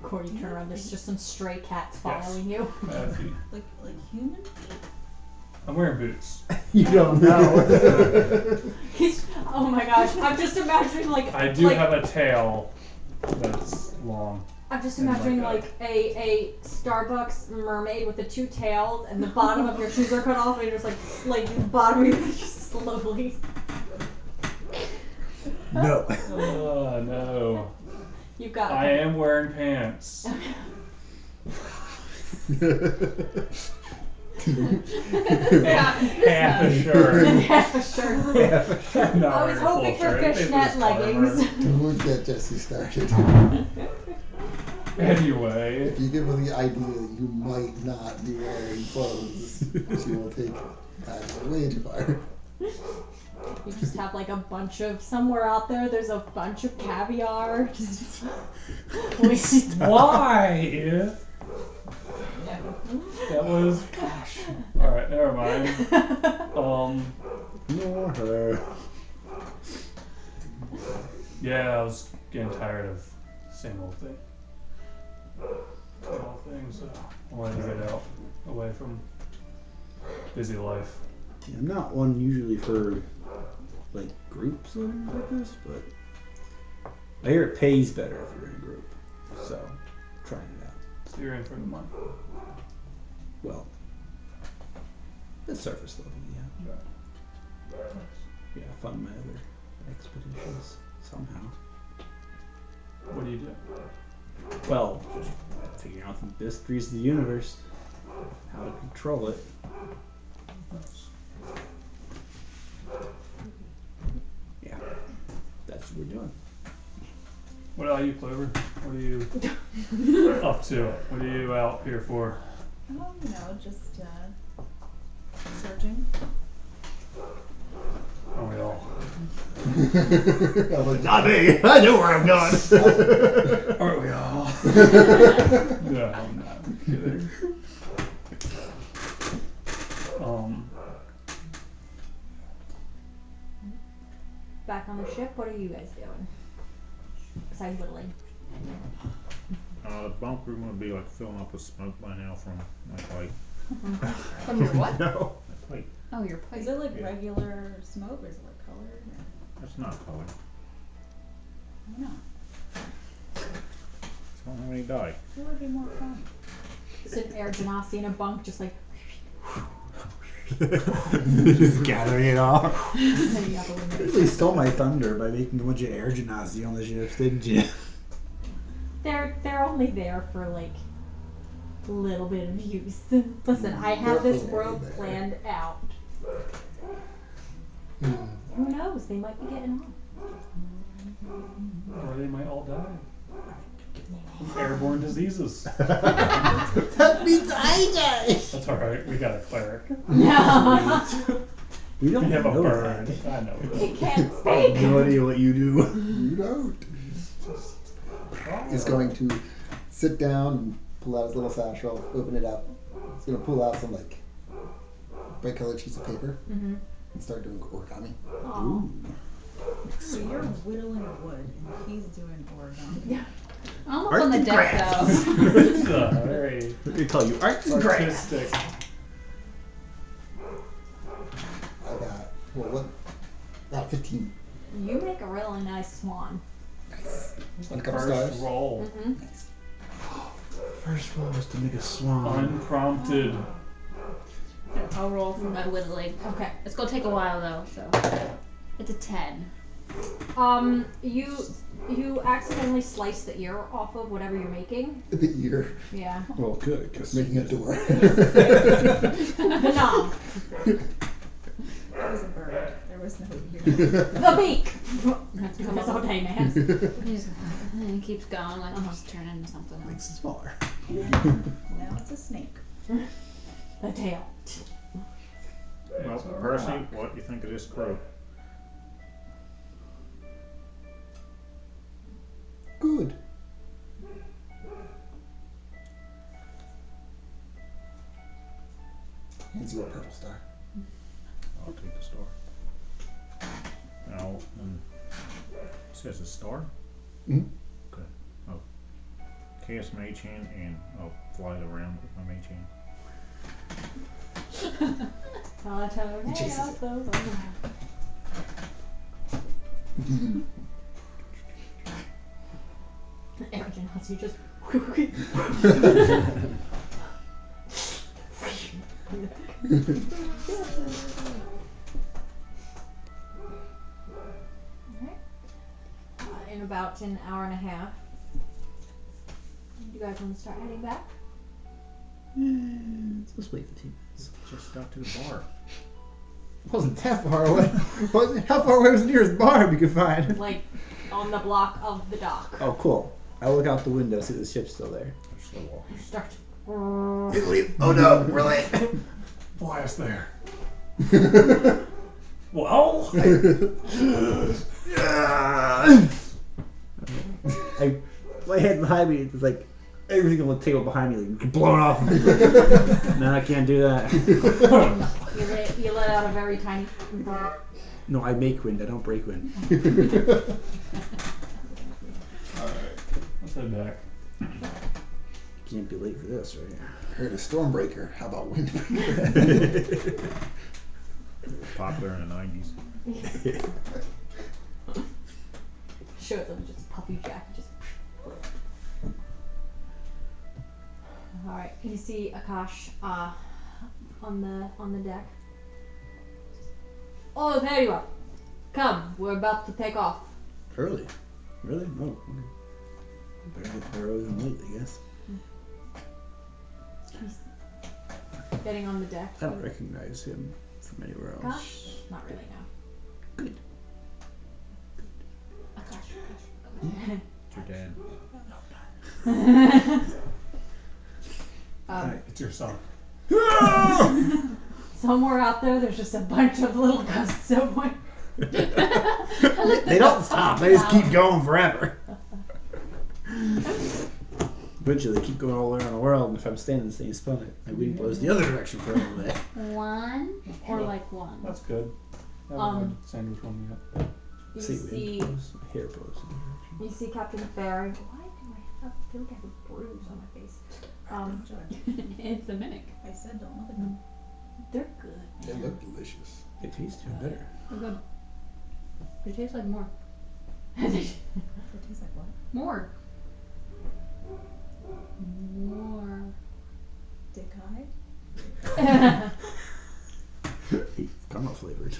Corey, you turn around. There's just some stray cats Yes. following you. Bad feet. Like human feet? I'm wearing boots. You don't know. He's. Oh my gosh! I'm just imagining like. I do have a tail that's long. I'm just and imagining like like a Starbucks mermaid with the two tails, and the bottom of your shoes are cut off, and you're just like the bottom of your just slowly. No. Oh no. You've got. I am wearing pants. Half a shirt. Half a shirt. Not I was wearing a full hoping for shirt. It fishnet was leggings. Don't get Jesse started. armor. Anyway, If you give her the idea that you might not be wearing clothes, she will take that way too far. You just have like a bunch of somewhere out there. There's a bunch of caviar. Just why? That was. Gosh. All right, never mind. Nor her. Yeah, I was getting tired of the same old thing. Same old thing, so I wanted to get out, away from busy life. Yeah, I'm not one usually for like groups living like this, but I hear it pays better if you're in a group. So, trying it out. So you're in for the month. Well, the surface level, yeah. Yeah, I fund my other expeditions somehow. What do you do? Well, just figuring out the mysteries of the universe, how to control it. Yeah, that's what we're doing. What about you, Clover? What are you up to? What are you out here for? Just searching. Are we all? I'm like, Not me! I know where I'm going! Are we all? No, I'm not kidding. back on the ship. What are you guys doing? Besides whittling. The bunk room would be like filling up with smoke by now from my pipe. From your what? No. My pipe. Oh, your pipe. Is it like Yeah. regular smoke or is it like colored? That's not colored. I don't know. Don't have any dye. It would be more fun. It's an air genasi in a bunk, just like Just gathering it all. hanging out the window. You really stole my thunder by making a bunch of air genasi on the ships, didn't you? They're only there for like a little bit of use. Listen, I have this They're road only there. planned out. Who knows? They might be getting on. Or they might all die. Airborne diseases. That means I die. That's alright, we got a cleric. No, We don't We have a know bird. that. I know. he can't I have speak. no idea what you do. You don't. He's going to sit down and pull out his little satchel, open it up. He's going to pull out some like bright colored sheets of paper Mm-hmm. and start doing origami. Aw. So you're whittling wood and he's doing origami. I'm up Art on the and deck crafts. though. It's very We call you arts and crafts. artistic. I got, well, what? About 15. You make a really nice swan. Nice. And a couple First stars. roll. Mm-hmm. Nice. First roll was to make a swan. Unprompted. I'll roll for my whittling. Okay. It's gonna take a while though, so it's a 10. You accidentally slice the ear off of whatever you're making. The ear. Yeah. Well, good, because Making a door. The knob. That was a bird. There was no ear. The beak. Have to come That's up all with- day, man. And it keeps going, like just turn into something else. makes it smaller. Now it's a snake. The tail. Well, It's a Percy, rock. what do you think of this crew? Good. Hands you a purple star. I'll take the star. Now, it says a star? Mhm. Okay. I'll cast Mage Hand and I'll fly it around with my Mage Hand. He chases it. Arrogant Hussy just. In about an hour and a half. Do you guys want to start heading back? Let's wait 15 minutes. Just got to the bar. Wasn't that far away. How far away was the nearest bar we could find? Like on the block of the dock. Oh, cool. I look out the window, see the ship's still there. They're slow walking. Start. Oh no, we're late. Why is there? Well, My head behind me, it's like everything on the table behind me like blown off. No, I can't do that. You let out a very tiny. No, I make wind, I don't break wind. let's head back. Can't be late for this, right? Heard a stormbreaker. How about windbreaker? Popular in the 90s. Shows them just puppy jack. Just. All right. You see Akash on the deck. Oh, there you are. Come, we're about to take off. Early. Really? No. Better get early than late, I guess. Getting on the deck. I don't recognize him from anywhere else. Akash? Not really, no. Good. Akash, It's your dad. It's your son. Somewhere out there, there's just a bunch of little gusts somewhere. They don't stop. They just keep going forever. Eventually, they keep going all around the world, and if I'm standing in the same spot, my wind blows the other direction for a little bit. One or like one. That's good. I haven't had sandwich one yet. You See, see, wind blows, my hair blows in the direction. you see Captain Fairy. Why do I feel like I have a bruise on my face? Don't judge. It's a mimic. I said don't look at them. They're good. They look delicious. They taste even better. They're good. They taste like more. It tastes like what? More. More. Dick high. Caramel flavored.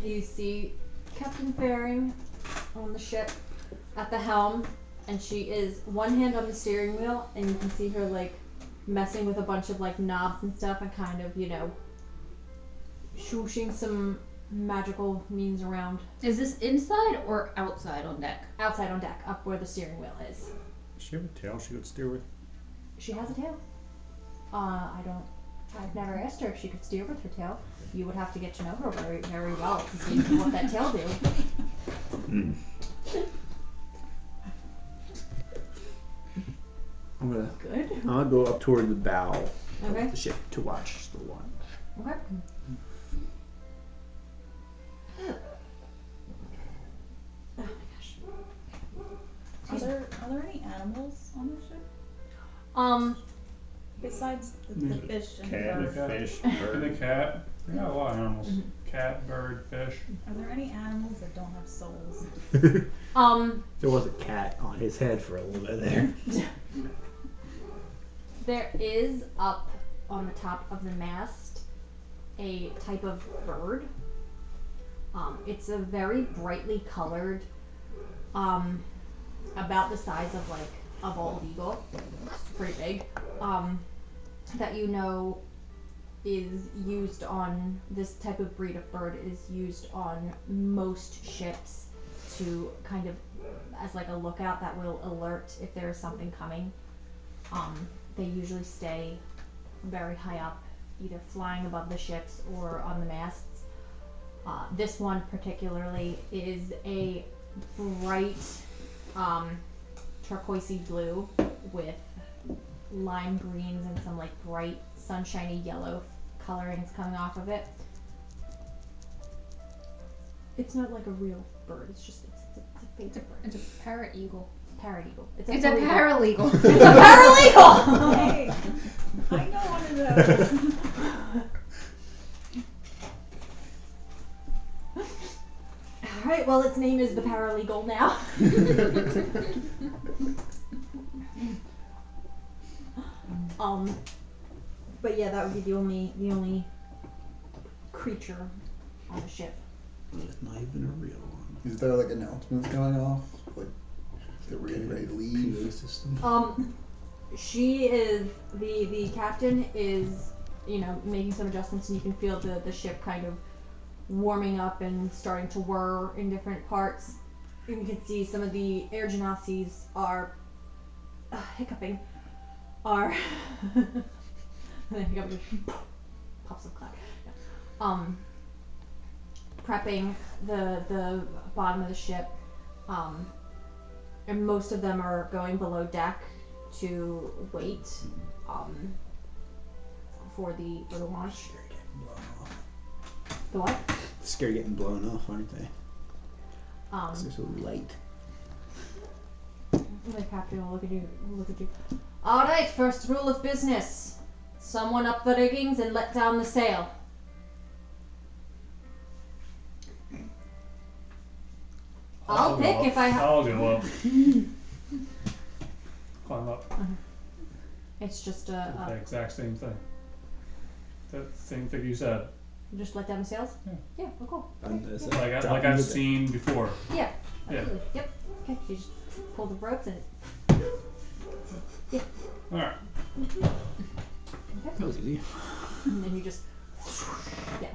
You see Captain Faring on the ship at the helm, and she is one hand on the steering wheel, and you can see her like messing with a bunch of like knobs and stuff, and kind of, you know, swooshing some magical means around. Is this inside or outside on deck? Outside on deck, up where the steering wheel is. Does she have a tail she could steer with? She has a tail. I've never asked her if she could steer with her tail. You would have to get to know her very, very well to see what that tail do. I'm Good. gonna go up toward the bow Okay. of the ship to watch the launch. Okay. Oh my gosh. Are there any animals on the ship besides the fish and Cat, bird? fish, And bird. the cat. We got a lot of animals. Cat, bird, fish. Are there any animals that don't have souls? There was a cat on his head for a little bit there. There is up on the top of the mast a type of bird. It's a very brightly colored, about the size of like a bald eagle. It's pretty big. That you know is used on this type of breed of bird is used on most ships to kind of as like a lookout that will alert if there is something coming. They usually stay very high up, either flying above the ships or on the masts. This one particularly is a bright turquoisey blue with lime greens and some like bright sunshiny yellow colorings coming off of it. It's not like a real bird. It's just it's a fake bird. It's a parrot eagle. Parrot eagle. It's a paralegal. It's a paralegal. Hey, I know one of those. All right. Well, its name is the paralegal now. But yeah, that would be the only creature on the ship. It's not even a real one. Is there like announcements going off? Like that we're getting ready to leave? PA system. She is the captain is, you know, making some adjustments, and you can feel the ship kind of warming up and starting to whir in different parts. And you can see some of the air genasies are hiccuping. Are hiccuping, pops of cloud. Yeah. Prepping the bottom of the ship, and most of them are going below deck to wait for the launch. Scared getting blown off. The what? Scared getting blown off, aren't they? 'Cause they're so light. The captain will look at you. All right, first rule of business: someone up the riggings and let down the sail. I'll pick if I have. I'll go up. Climb up. It's just The exact same thing. That same thing you said. just let down the sails. Yeah. Oh, cool. Like I've seen before. Yeah. Yeah. Absolutely. Yep. Okay. You just pull the ropes and. Alright. That was easy. And then you just. Yeah.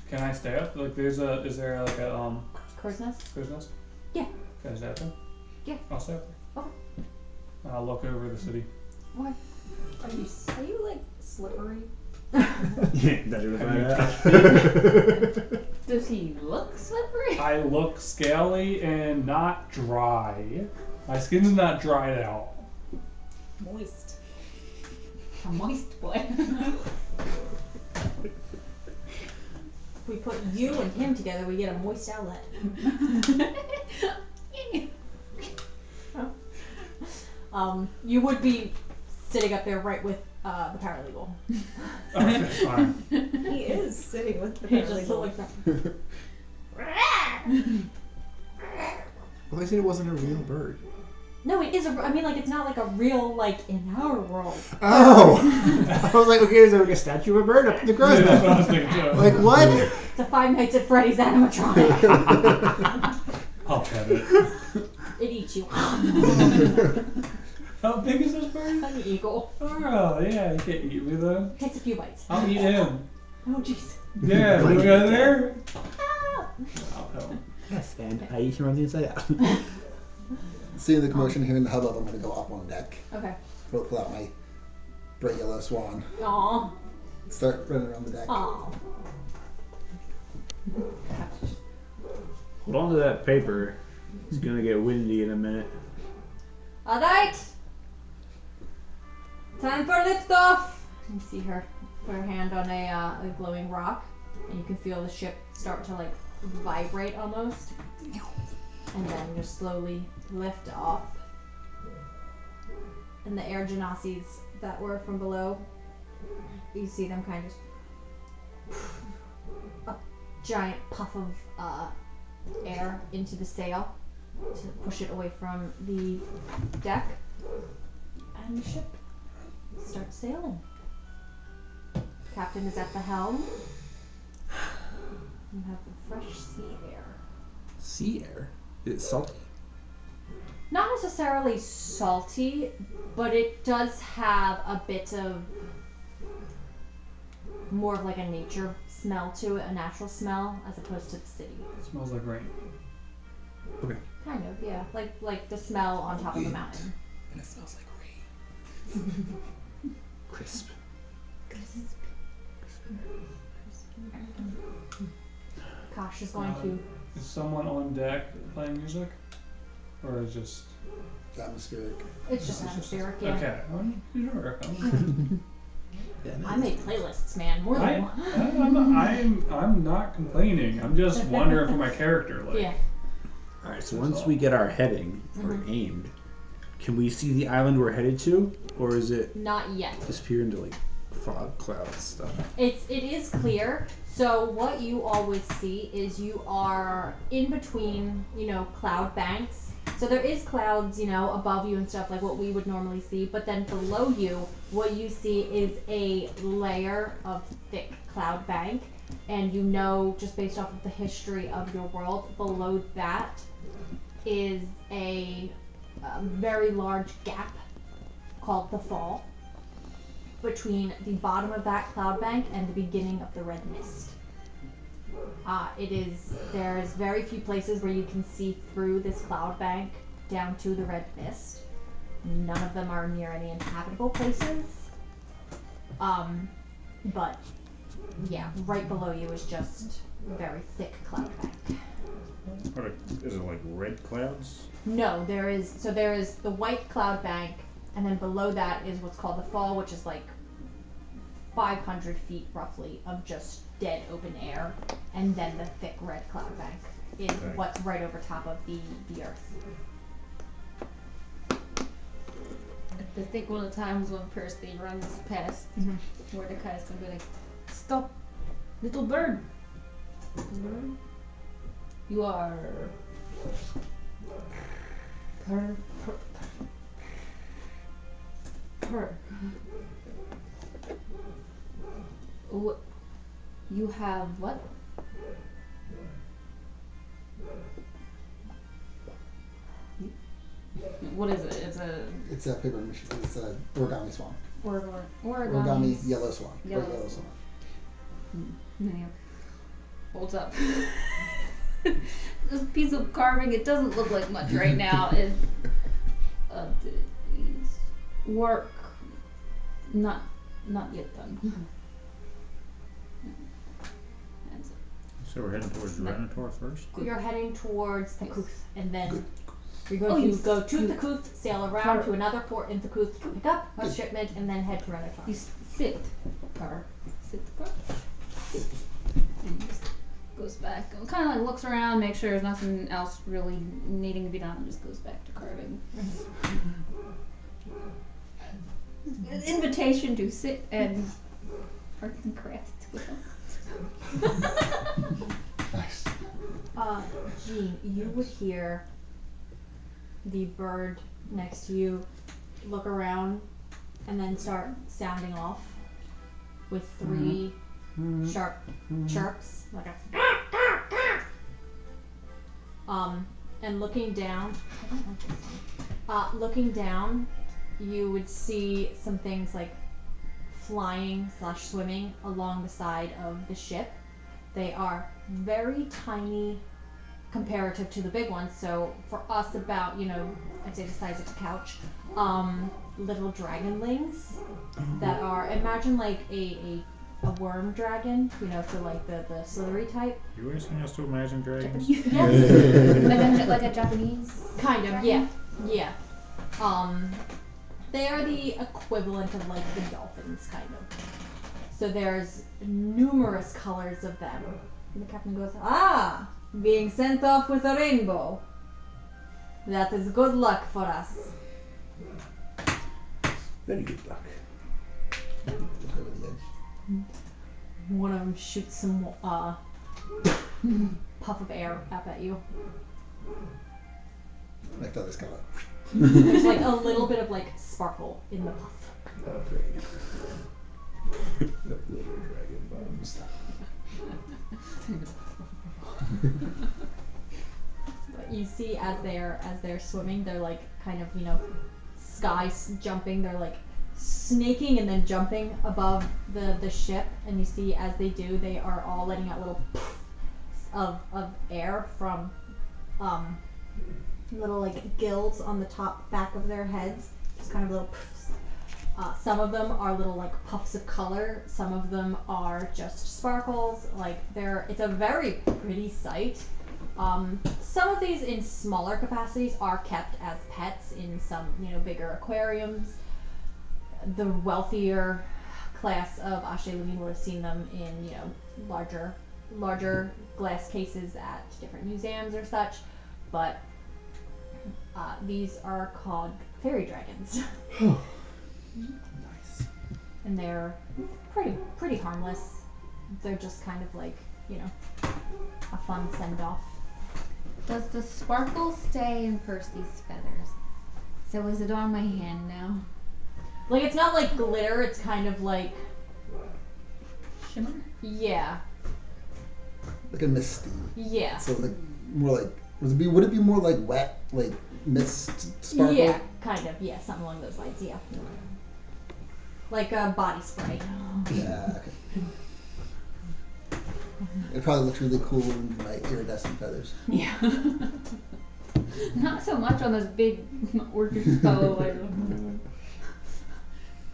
Can I stay up? Like is there like a Crow's nest. crow's nest? Yeah. Can I stay up there? Yeah. I'll stay up there. Okay. And I'll look over the city. Okay. Are you like slippery? That you Does he look slippery? I look scaly and not dry. My skin's not dried out. Moist. A moist boy. If we put you and him together, we get a moist outlet. You would be sitting up there right with the paralegal. Okay, fine. He is sitting with the He just paralegal. looks like Well, I said it wasn't a real bird. No, it is I mean, like, it's not like a real, like, in our world. Oh! I was like, okay, is there like a statue of a bird up in the crow's Yeah, that's what I nest? was thinking too. Like what? It's a Five Nights at Freddy's animatronic. I'll pet it. It eats you. How big is this bird? An eagle. Oh, yeah, you can't eat me though. Takes a few bites. I'll eat him. Oh, jeez. Yeah, Like you go it. there? Ah. I'll pet him. Yes, and I eat him on the inside out. Seeing the commotion, hearing the hubbub, I'm gonna go up on deck. Okay. Pull out my bright yellow swan. Aw. Start running around the deck. Aw. Hold on to that paper. It's gonna get windy in a minute. Alright. Time for liftoff. You see her put her hand on a glowing rock, and you can feel the ship start to like vibrate almost. And then just slowly lift off. And the air genasies that were from below, you see them kind of a giant puff of air into the sail to push it away from the deck. And the ship starts sailing. Captain is at the helm. You have the fresh sea air. Sea air? It's salty. Not necessarily salty, but it does have a bit of more of like a nature smell to it, a natural smell, as opposed to the city. It smells like rain. Kind of, yeah. Like the smell on top of the mountain. And it smells like rain. Crisp. Kosh is going to. Is someone on deck playing music? Or is just... It's atmospheric. It's just atmospheric, yeah. Okay. Sure. I make playlists, man. More than one. I'm not complaining. I'm just wondering for my character. Like, Yeah. Alright, so once we get our heading, or aimed, can we see the island we're headed to? Or is it Not yet. disappear into like fog cloud stuff? It is clear. So what you always see is you are in between, cloud banks. So there is clouds, above you and stuff like what we would normally see. But then below you, what you see is a layer of thick cloud bank. And just based off of the history of your world, below that is a very large gap called the Fall between the bottom of that cloud bank and the beginning of the red mist. There's very few places where you can see through this cloud bank down to the red mist. None of them are near any inhabitable places. But yeah, right below you is just very thick cloud bank. Is it like red clouds? No, there is the white cloud bank, and then below that is what's called the Fall, which is like 500 feet roughly of just dead open air, and then the thick red cloud bank is what's right over top of the earth. I think one of the times when Percy runs past Mordecai's gonna be like, "Stop, little bird. Little bird. You are What? You have what? What is it? It's a paper machine. It's a origami swan. Origami Yellow swan. Yellow Bright yellow swan. Yeah. Holds up. This piece of carving, it doesn't look like much right now. Is work not yet done. So we're heading towards Renator first? You're heading towards Thakuth, and then you're going to go to Thakuth, sail around to another port in Thakuth to pick up a shipment, and then head to Renator. You sit car. Sit the car. And he just goes back. Kind of like looks around, makes sure there's nothing else really needing to be done, and just goes back to carving. An invitation to sit and arts and crafts with us. Nice. Jean, you would hear the bird next to you look around and then start sounding off with 3 sharp chirps, like a and looking down, you would see some things like flying / swimming along the side of the ship. They are very tiny comparative to the big ones. So for us, about, I'd say the size of a couch. Little dragonlings that are, imagine like a worm dragon, so like the slithery type. You asking us to imagine dragons? Yes. like a Japanese Kind of, dragon? yeah. They are the equivalent of like the dolphins, kind of. So there's numerous colors of them. And the captain goes, being sent off with a rainbow. That is good luck for us. Very good luck. Look over the edge. One of them shoots some puff of air up at you. My feathers come up. There's like a little bit of like sparkle in the puff. Oh, great. The glitter dragon bombs. But you see as they're swimming, they're like kind of, sky jumping. They're like snaking and then jumping above the ship, and you see as they do, they are all letting out little puffs of air from little like gills on the back of their heads, just kind of little puffs. Some of them are little like puffs of color. Some of them are just sparkles. Like it's a very pretty sight. Some of these in smaller capacities are kept as pets in some, bigger aquariums. The wealthier class of Ashe Levine would have seen them in, larger glass cases at different museums or such. But these are called fairy dragons. Nice. And they're pretty harmless. They're just kind of like, a fun send-off. Does the sparkle stay in Percy's feathers? So is it on my hand now? Like, it's not like glitter, it's kind of like, Shimmer? yeah. Like a misty. Yeah. So like more like would it be more like wet, like mist sparkle? Yeah, kind of, yeah, something along those lines, yeah. Like a body spray. Yeah. Okay. It probably looks really cool in my iridescent feathers. Yeah. Not so much on this big orchid fellow. Like,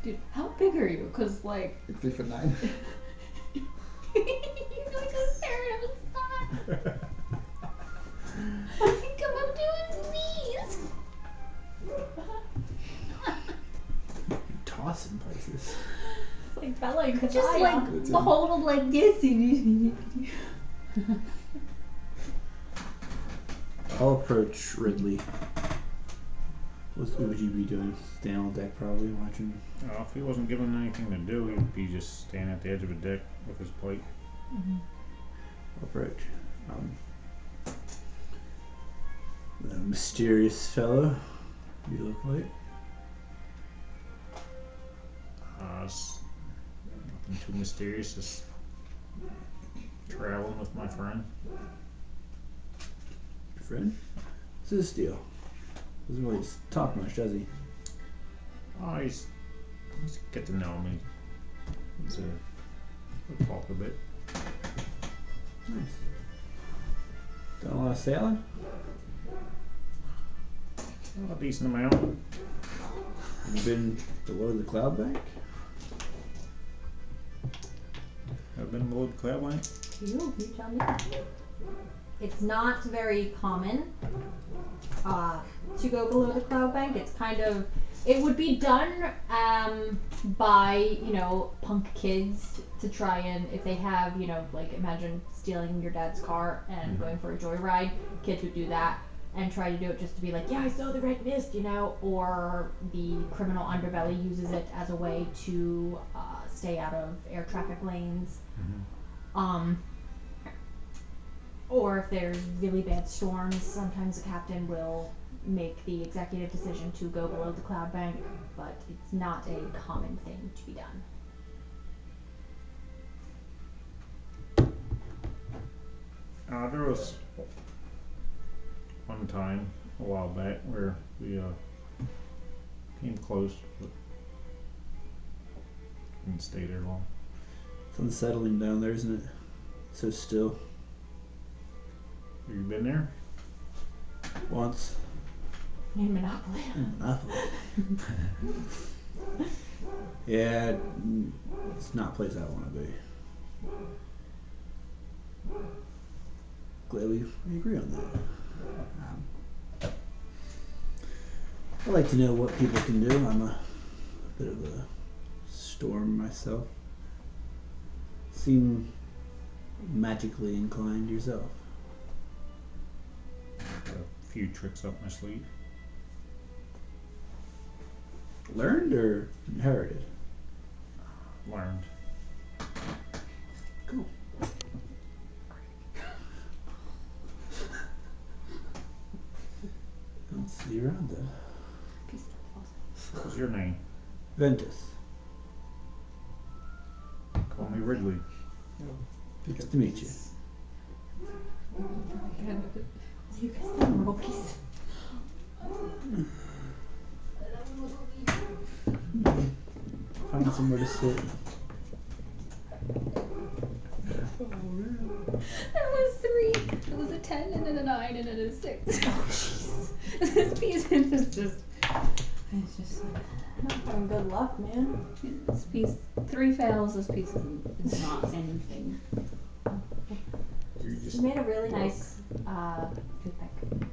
dude, how big are you? Cause like, Like 3'9". he's like a parrot of a spot. I think I'm up to his knees. Tossing places. It's like Bella and Just Kazaya. like hold him like this. I'll approach Ridley. What would you be doing? Staying on deck probably, watching? If he wasn't given anything to do, he'd be just standing at the edge of a deck with his plate. I'll approach. The mysterious fellow you look like. It's nothing too mysterious, just traveling with my friend. Your friend? What's his deal? Doesn't really talk much, does he? He's get to know me. We'll talk a bit. Nice. Done a lot of sailing? A decent amount. Have you been below the cloud bank? I've been below the cloud line. You tell me. It's not very common to go below the cloud bank. It's kind of, it would be done by, punk kids to try and, if they have, like imagine stealing your dad's car and going for a joyride, kids would do that and try to do it just to be like, yeah, I saw the red mist, or the criminal underbelly uses it as a way to stay out of air traffic lanes. Or if there's really bad storms, sometimes the captain will make the executive decision to go below the cloud bank, but it's not a common thing to be done. There was one time a while back where we came close, but didn't stay there long. It's unsettling down there, isn't it? So still. Have you been there? Once. In Monopoly. Monopoly. Yeah, it's not a place I want to be. Glad we agree on that. I like to know what people can do. I'm a bit of a storm myself. Seem magically inclined yourself. Got a few tricks up my sleeve. Learned or inherited? Learned. Cool. I'll see you around then. What's your name? Ventus. Call me Wrigley. Nice to meet you. You guys have Rokies. Find somewhere to sit. There was 3. It was a 10 and then a 9 and then a 6. Oh, jeez. This piece is just. It's just like. Having good luck, man. This piece. 3 fails. This piece is not anything. You You just made a really nice toothpick.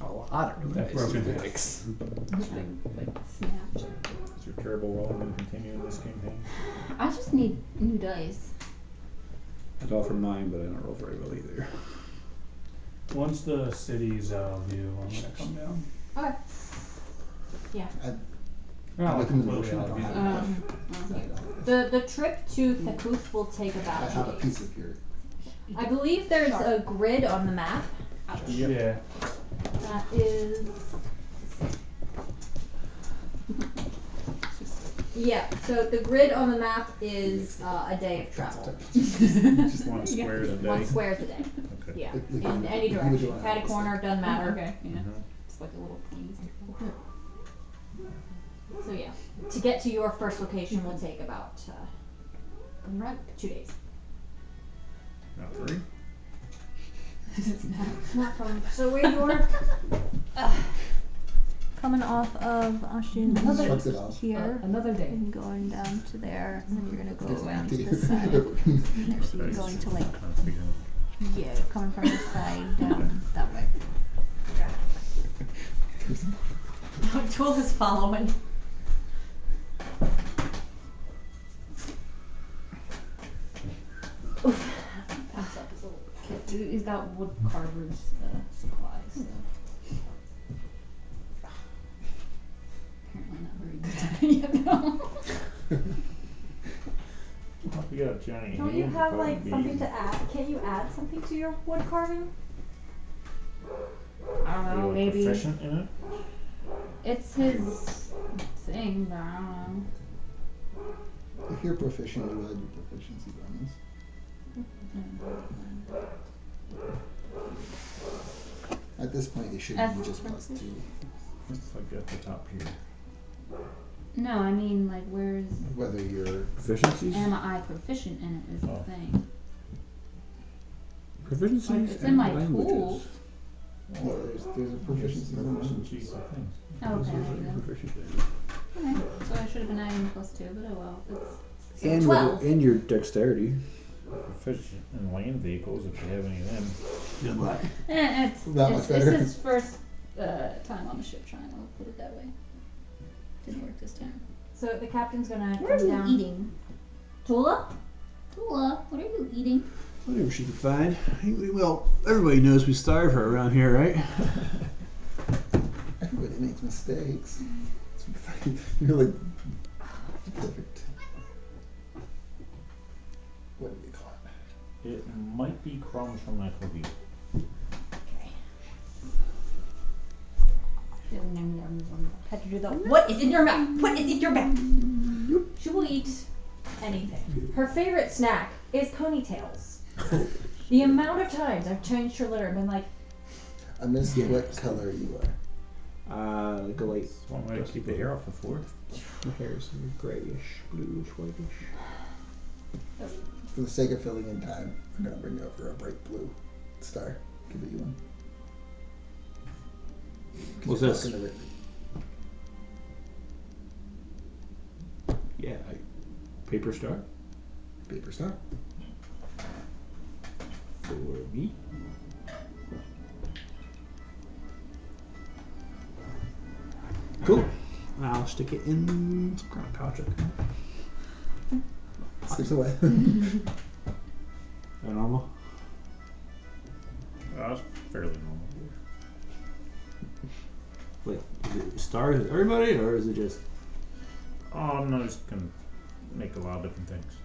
A lot of That broken toothpicks. Like snapped. is your terrible roll going to continue in this campaign? I just need new dice. I'd offer mine, but I don't roll very well either. Once the city's out of view, I'm gonna come down. Okay. Yeah. Not like Looking at the completely motion, I out of don't view. have The trip to Thekuth will take I about have a 2 piece days. of your. I believe there's a grid on the map. Yeah. That is. Yeah, so the grid on the map is a day of travel. Just one square a day. 1 square is a day. Okay. Yeah, Like in any you would do direction. on Cat a this corner, doesn't matter. Okay, yeah. Mhm. It's like a little plane. So yeah, to get to your first location will take about 2 days. Not 3? Not from. So where you're coming off of Ashun Shrugs it off. here Another day. and going down to there, and then you're gonna go Gives around to me this side. So you're Okay. going to like That's because yeah, coming from this side down that way. Tool is following. Pass up his little kit. He's got wood carver's supplies. So. Apparently not very good at it yet, though. you got a giant Don't you hand, have probably like be something easy. to add? Can't you add something to your wood carving? I don't Are know, you maybe. proficient in it? It's his thing, but I don't know. If you're proficient, you add your proficiency bonus. At this point, it should be just +2. It's like at the top here. No, I mean, like, where's. Whether you're Proficiencies? Am I proficient in it is the Oh. thing. Proficiencies? Like, it's in and my languages. tools. there's a proficiency bonus. Proficiency for things. Oh, okay, there you go. Proficient in. Okay, so I should have been adding +2, but oh well. It's And, 12. and your dexterity. Proficient in land vehicles if you have any of them. Good luck. it's That much it's better. his first time on the ship trying. I'll put it that way. Didn't work this time. So the captain's gonna What are come you down. eating? Tula? Tula, what are you eating? Whatever she can find. Well, everybody knows we starve her around here, right? Everybody makes mistakes. You're like perfect. What do you call it? It might be crumbs from that cookie. Had to do the what is in your mouth? What is in your mouth? She will eat anything. Her favorite snack is ponytails. The amount of times I've changed her litter and been like, I missed what color you are. Like a light. That's one way to keep the hair off the floor. My hair's grayish, bluish, whitish. For the sake of filling in time, I'm gonna bring over a bright blue star. Give it you one. 'Cause What's you're this? talking to it. Yeah, paper star Paper star. for me. Cool. I'll stick it in some kind of pouch. Sticks away. That normal? That's fairly normal. Wait, is it stars with everybody, or is it just? Oh, no, just can make a lot of different things.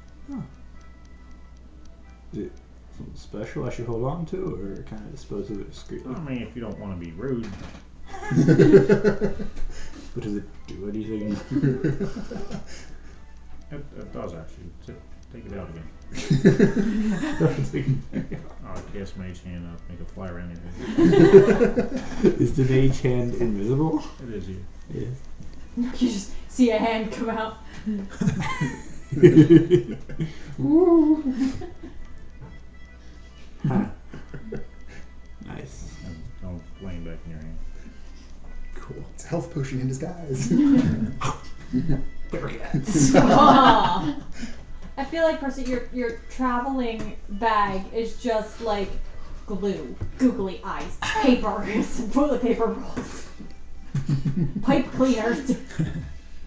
Is it something special I should hold on to, or kind of dispose of it discreetly? I mean, if you don't want to be rude. But does it do anything? It does actually. Take it out again. Cast Mage Hand up, make it fly around anything. Is the mage hand invisible? It is you. Yeah. you just see a hand come out. Huh. Nice. And don't lean back in your hand. Cool. It's a health potion in disguise. Aw. I feel like, Percy, your traveling bag is just like glue, googly eyes, paper, toilet paper rolls, pipe cleaners.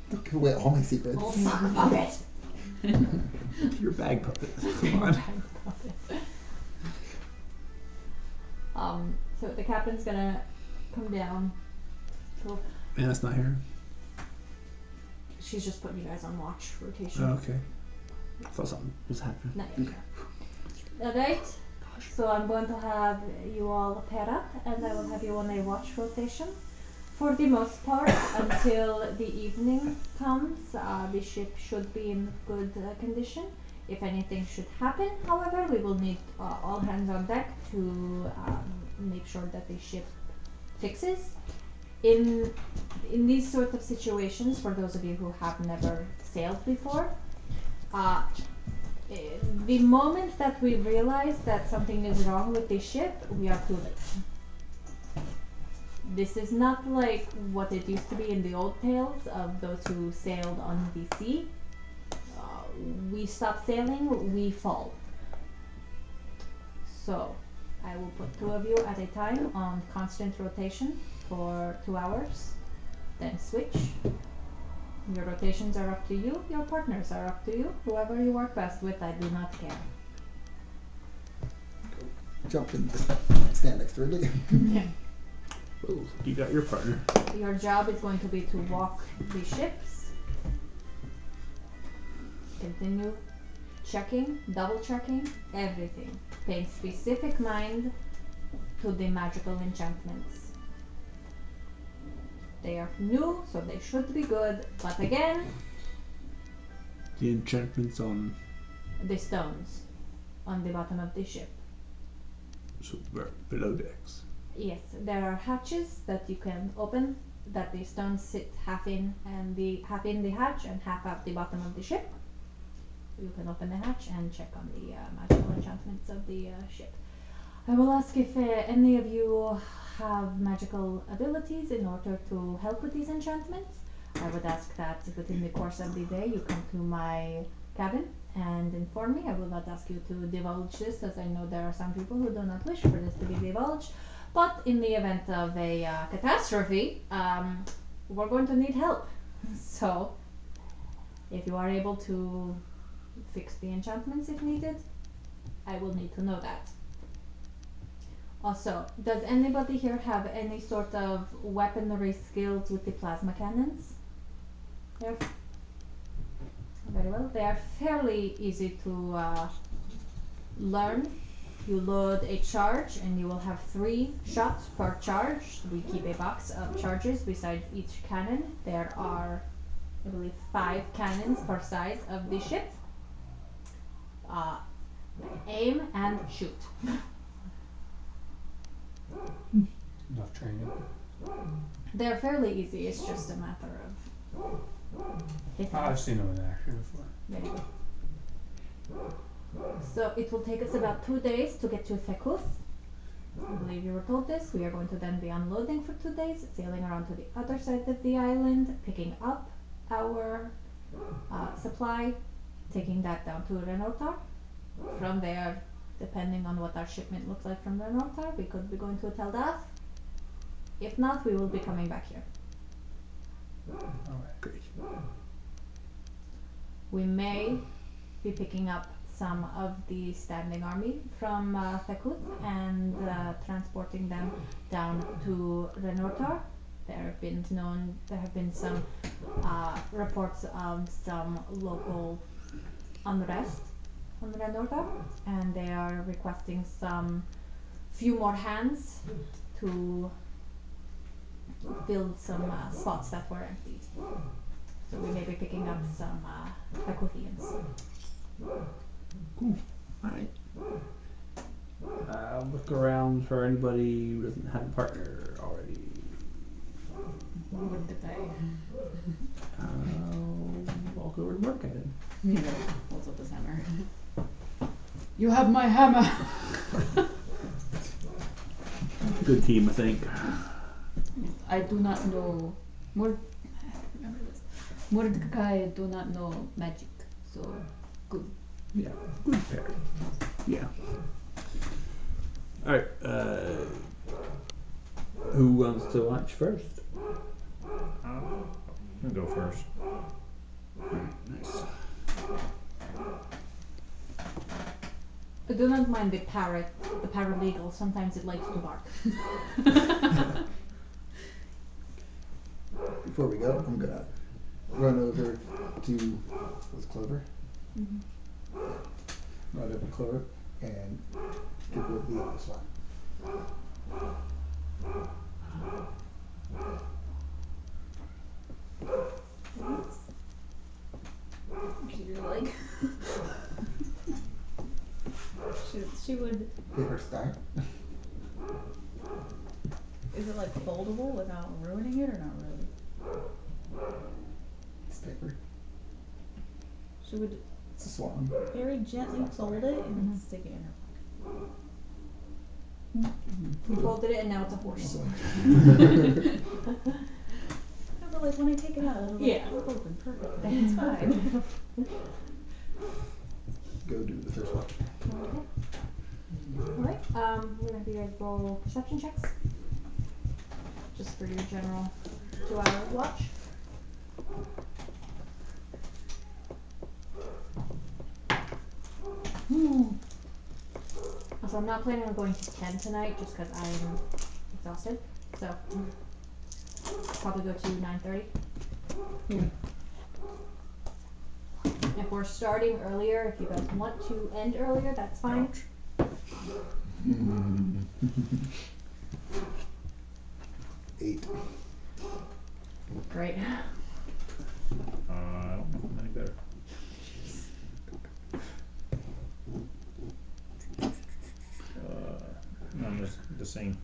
Don't give away all my secrets. Old sock puppet. Your bag puppet. Come on. So the captain's gonna come down. Cool. Anna's not here. She's just putting you guys on watch rotation. Oh, okay. I thought something was happening. Not yet. Alright. So I'm going to have you all pair up and I will have you on a watch rotation. For the most part, until the evening comes, the ship should be in good condition. If anything should happen, however, we will need all hands on deck to make sure that the ship fixes. In these sorts of situations, for those of you who have never sailed before, the moment that we realize that something is wrong with the ship, we are clueless. This is not like what it used to be in the old tales of those who sailed on the sea. We stop sailing, we fall. So, I will put 2 of you at a time on constant rotation for 2 hours, then switch. Your rotations are up to you, your partners are up to you. Whoever you work best with, I do not care. Jump in, stand next to Ridley. Oh, you got your partner. Your job is going to be to walk the ships. Continue checking, double checking, everything. Paying specific mind to the magical enchantments. They are new, so they should be good, but again, The enchantments on. the stones on the bottom of the ship. So we're below decks. Yes, there are hatches that you can open that the stones sit half in and half in the hatch and half out the bottom of the ship. You can open the hatch and check on the magical enchantments of the ship. I will ask if any of you have magical abilities in order to help with these enchantments. I would ask that within the course of the day you come to my cabin and inform me. I will not ask you to divulge this, as I know there are some people who do not wish for this to be divulged. But in the event of a catastrophe, we're going to need help. So, if you are able to fix the enchantments if needed, I will need to know that. Also, does anybody here have any sort of weaponry skills with the plasma cannons? Very well. They are fairly easy to learn, you load a charge and you will have 3 shots per charge. We keep a box of charges beside each cannon. There are, I believe, 5 cannons per size of the ship. Aim and shoot. Enough training. They're fairly easy, it's just a matter of hitting. I've seen them in action before. Very good. So it will take us about 2 days to get to Fekuth. I believe you were told this. We are going to then be unloading for 2 days, sailing around to the other side of the island, picking up our supply, taking that down to Renotar. From there, depending on what our shipment looks like from Renotar, we could be going to Teldath. If not, we will be coming back here. Alright. Great. We may be picking up some of the standing army from Fekuth and transporting them down to Renotar. There have been some reports of some local unrest on Renotar, and they are requesting some few more hands to fill some spots that were empty. So we may be picking up some Fekuthians. Alright. I'll look around for anybody who doesn't have a partner already. What did I? I'll walk over to work at it. You know, holds up his hammer. You have my hammer! Good team, I think. I do not know. Remember this. Mordecai do not know magic, so good. Yeah, good pair. Yeah. Alright, who wants to launch first? I'm gonna go first. Nice. I do not mind the paralegal. Sometimes it likes to bark. Before we go, I'm gonna run over to Clover. Mm-hmm. Run over to Clover and give her the other spot. You're like she would. Hit her star. Is it like foldable without ruining it or not really? It's paper. She would It's a swan. very gently fold it and then stick it in her pocket. You folded it and now it's a horse. No, but like when I take it out, it'll Yeah. flip open perfectly. It's fine. Go do the first one. Alright, we're gonna have you guys roll perception checks. Just for your general 2-hour watch. So I'm not planning on going to 10 tonight just because I'm exhausted. So probably go to 9:30. If we're starting earlier, if you guys want to end earlier, that's fine. 8. Great. I don't know any better. I'm just the same.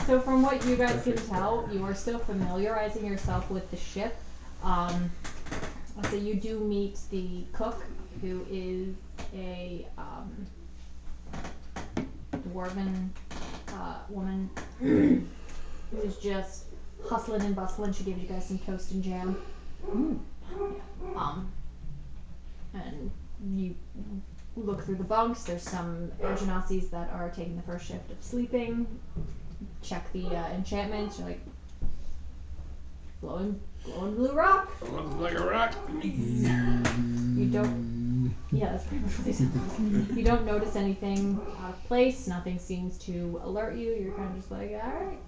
So from what you guys can tell, you are still familiarizing yourself with the ship. So you do meet the cook, who is a dwarven woman who's just hustling and bustling. She gives you guys some toast and jam. And you look through the bunks. There's some Eirdehvails that are taking the first shift of sleeping. Check the enchantments. You're like, glowing blue rock. Looks like a rock. You don't. Yeah, that's pretty much what they sound like. You don't notice anything out of place. Nothing seems to alert you. You're kind of just like, all right,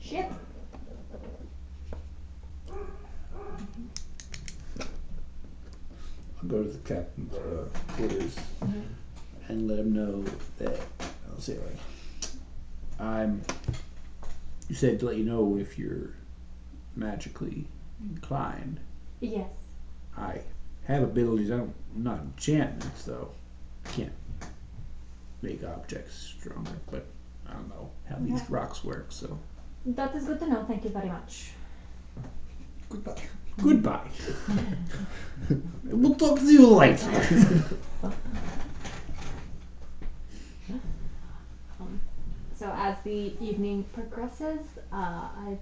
ship. I'll go to the captain's quarters and let him know that I'll say you said to let you know if you're magically inclined. Yes. I have abilities. I'm not enchantments, though. Can't make objects stronger, but I don't know how these rocks work, so. That is good to know. Thank you very much. Goodbye. Goodbye. We'll talk to you later. So as the evening progresses, I'll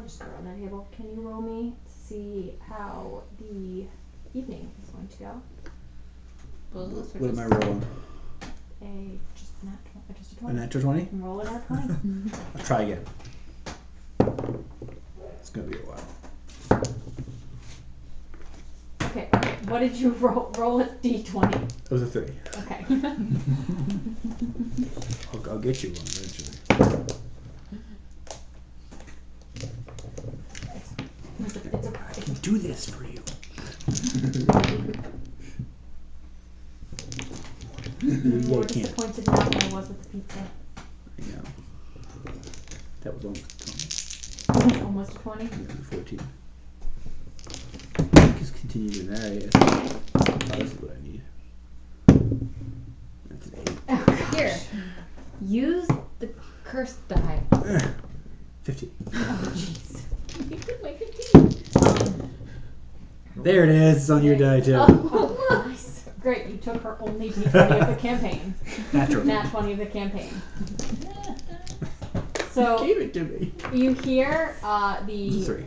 just go around the table. Can you roll me to see how the evening is going to go? What am I rolling? Just a A 20. natural 20? Roll it at 20. I'll try again. It's gonna be a while. Okay. What did you roll? Roll a d20. It was a 3. Okay. I'll get you one eventually. I can do this for you. I'm more can't. disappointed now than I was with the pizza. I know. That was almost Almost a 20. 14. Just continue to narrate. This is what I need. That's an Here, use the cursed die. 8. 15. Oh, jeez. You could make 15. There it is. It's on your die too. Oh, nice. Great. You took her only d20 of the campaign. Natural. Nat 20 of the campaign. So Gave it to me. you hear It's a 3. Okay.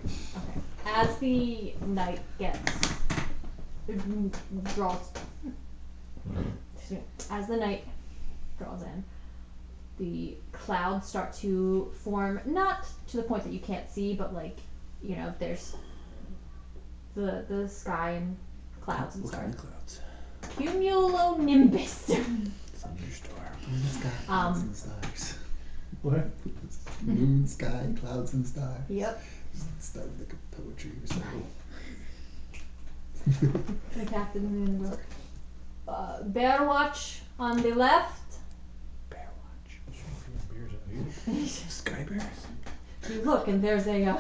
As the night draws in, the clouds start to form, not to the point that you can't see, but there's the sky and clouds and What stars. kind of clouds? Cumulonimbus. Thunderstorm. Moon, sky, clouds, and stars. What? Moon, sky, clouds, and stars. Yep. Start with like a poetry or something. The captain in the book. Bear watch on the left. Bear watch. Sky bears? You look and there's a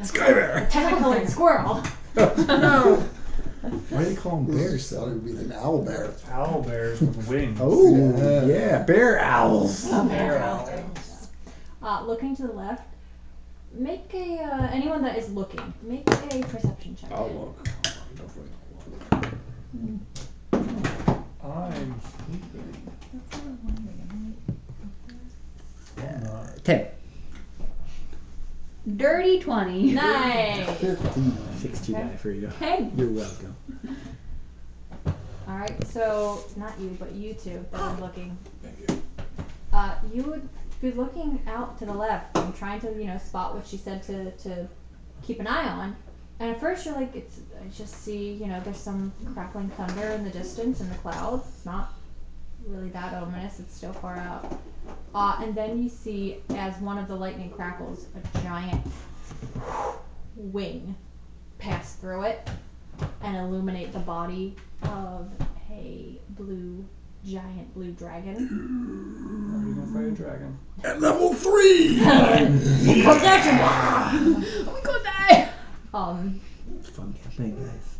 Sky bear! technicolored squirrel. No! Why do they call them bears? Thought it would be an owl bear. Owl bears with wings. Oh, yeah, bear owls. Bear owl. Looking to the left. Make a anyone that is looking. Make a perception check. I'll look. I'm sleeping. That's what I'm wondering. 10. Dirty 20. Nice. 15. 60 die for you. Okay. You're welcome. All right. So not you, but you two that are looking. You would be looking out to the left and trying to spot what she said to keep an eye on. And at first you're like, I just see there's some crackling thunder in the distance in the clouds. It's not really that ominous. It's still far out. And then you see, as one of the lightning crackles, a giant wing pass through it and illuminate the body of a giant blue dragon. Are you gonna fight a dragon? At level 3! It comes at you! We could die. It's a fun campaign, guys.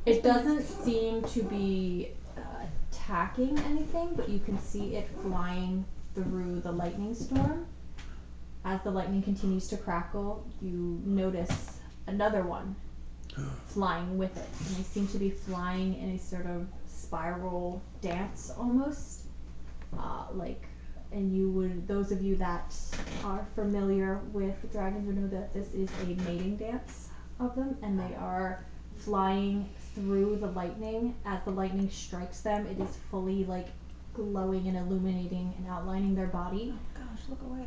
It doesn't seem to be attacking anything, but you can see it flying through the lightning storm. As the lightning continues to crackle, you notice another one flying with it. And they seem to be flying in a sort of spiral dance almost. Those of you that are familiar with dragons would know that this is a mating dance of them, and they are flying through the lightning. As the lightning strikes them, it is fully glowing and illuminating and outlining their body. Oh gosh, look away.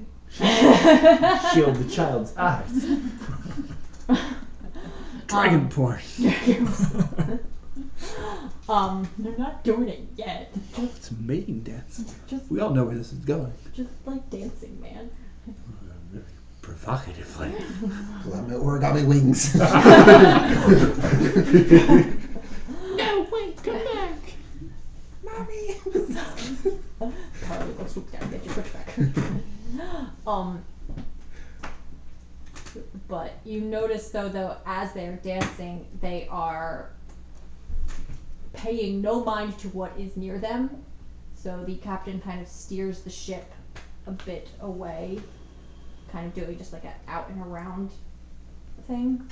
Shield the child's eyes. Dragon porn. They're not doing it yet. It's a mating dance. Just We all know where this is going. like dancing, man. Very provocatively. Pull out my origami wings. No. But you notice though as they're dancing, they are paying no mind to what is near them. So the captain kind of steers the ship a bit away, kind of doing just like an out and around thing.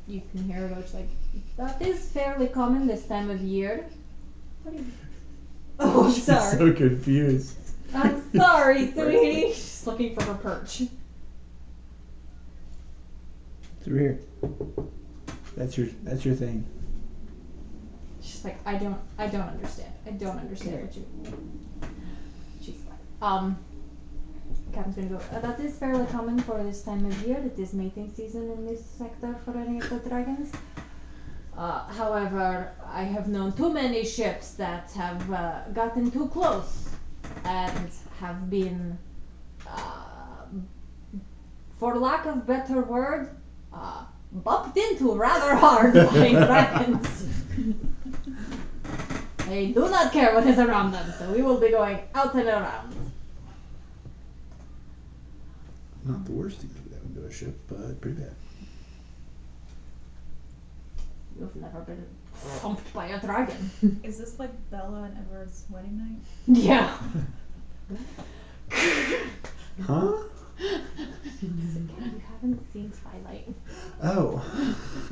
You can hear her just like, that is fairly common this time of year. What do you... Oh, I'm sorry. So confused. I'm sorry, sweetie. She's looking for her perch. Through here. That's your thing. She's like, I don't understand. I don't understand what you. She's like, Captain's gonna go. That is fairly common for this time of year. It is mating season in this sector for any of the dragons. However, I have known too many ships that have gotten too close and have been, for lack of better word, bumped into rather hard by dragons. They do not care what is around them, so we will be going out and around. Not the worst thing to do that into a ship, but pretty bad. You've never been thumped by a dragon. Is this like Bella and Edward's wedding night? Yeah. Huh? You haven't seen Twilight. Oh.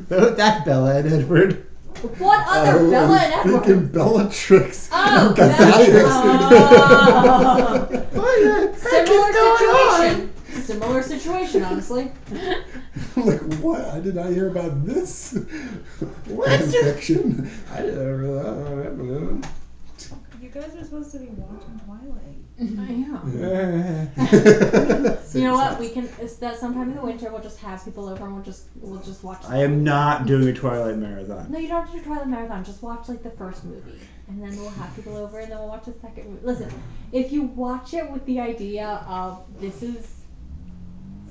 That Bella and Edward. What other Bella and Edward? Thinking Bellatrix. Oh, Bellatrix. Similar situation, honestly. I'm like, what? I did not hear about this. What? Fiction. I don't know. You guys are supposed to be watching Twilight. I know. Yeah. You know what? We can. It's that sometime in the winter we'll just have people over and we'll just watch. I am not doing a Twilight marathon. No, you don't have to do Twilight Marathon. Just watch like the first movie, and then we'll have people over, and then we'll watch the second movie. Listen, if you watch it with the idea of this is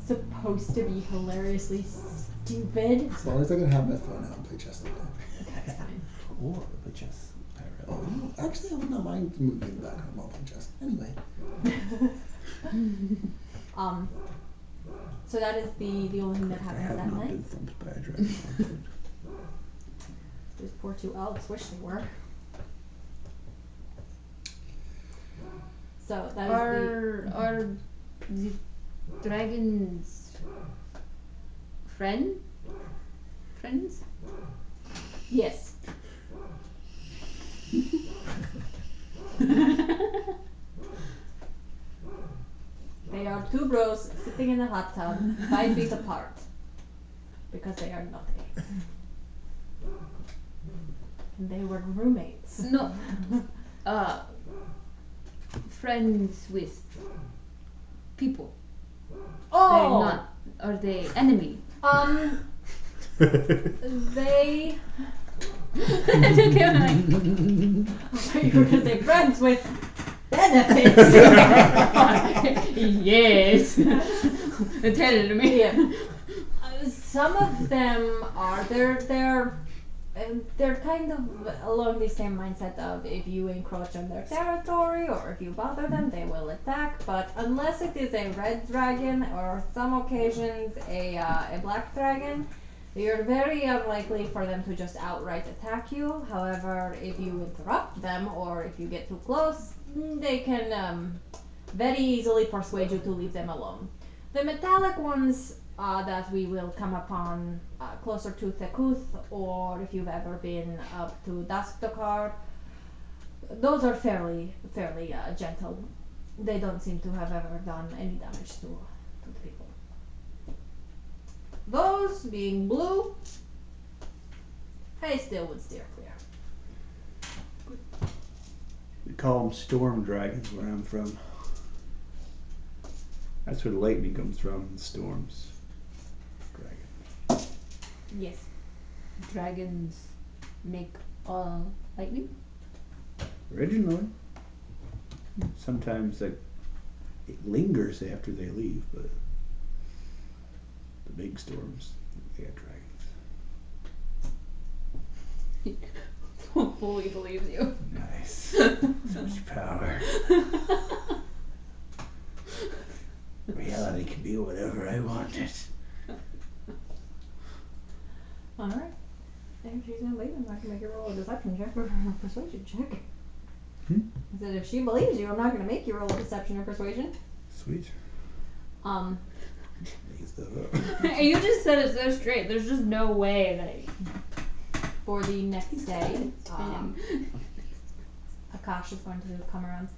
supposed to be hilariously stupid. As long as I can have my phone out and play chess all day. That's fine. Or the chess. Oh, actually, I would not mind the movie in the background while playing chess. Anyway. So that is the only thing that I happens have that not night. been thumped by a dragon. Those poor two elves wish they were. So that is Are the dragons friends? yes. They are two bros sitting in a hot tub, 5 feet apart, because they are naughty. And they were roommates. No. Friends with people. Oh, They're not. Are they enemy? They. I think I'm like, You were gonna say friends with benefits. yes. Tell me. Yeah. Some of them are they're kind of along the same mindset of if you encroach on their territory or if you bother them, they will attack. But unless it is a red dragon or some occasions a black dragon, you're very unlikely for them to just outright attack you. However, if you interrupt them or if you get too close, they can very easily persuade you to leave them alone. The metallic ones that we will come upon closer to Thekuth, or if you've ever been up to Dasktokar, those are fairly gentle. They don't seem to have ever done any damage to the people. Those being blue, I still would steer clear. We call them storm dragons where I'm from. That's where the lightning comes from, the storms. Dragon. Yes. Dragons make lightning? Originally. Sometimes it lingers after they leave, but the big storms, they got dragons. Fully believes you. Nice. So much power. Reality can be whatever I want it. Alright. If she's gonna leave, I'm not gonna make her roll a deception check or a persuasion check. Hmm? I said if she believes you, I'm not gonna make you roll a deception or persuasion. Sweet. Making stuff up. You just said it so straight. There's just no way For the next day, that. Akash is going to come around.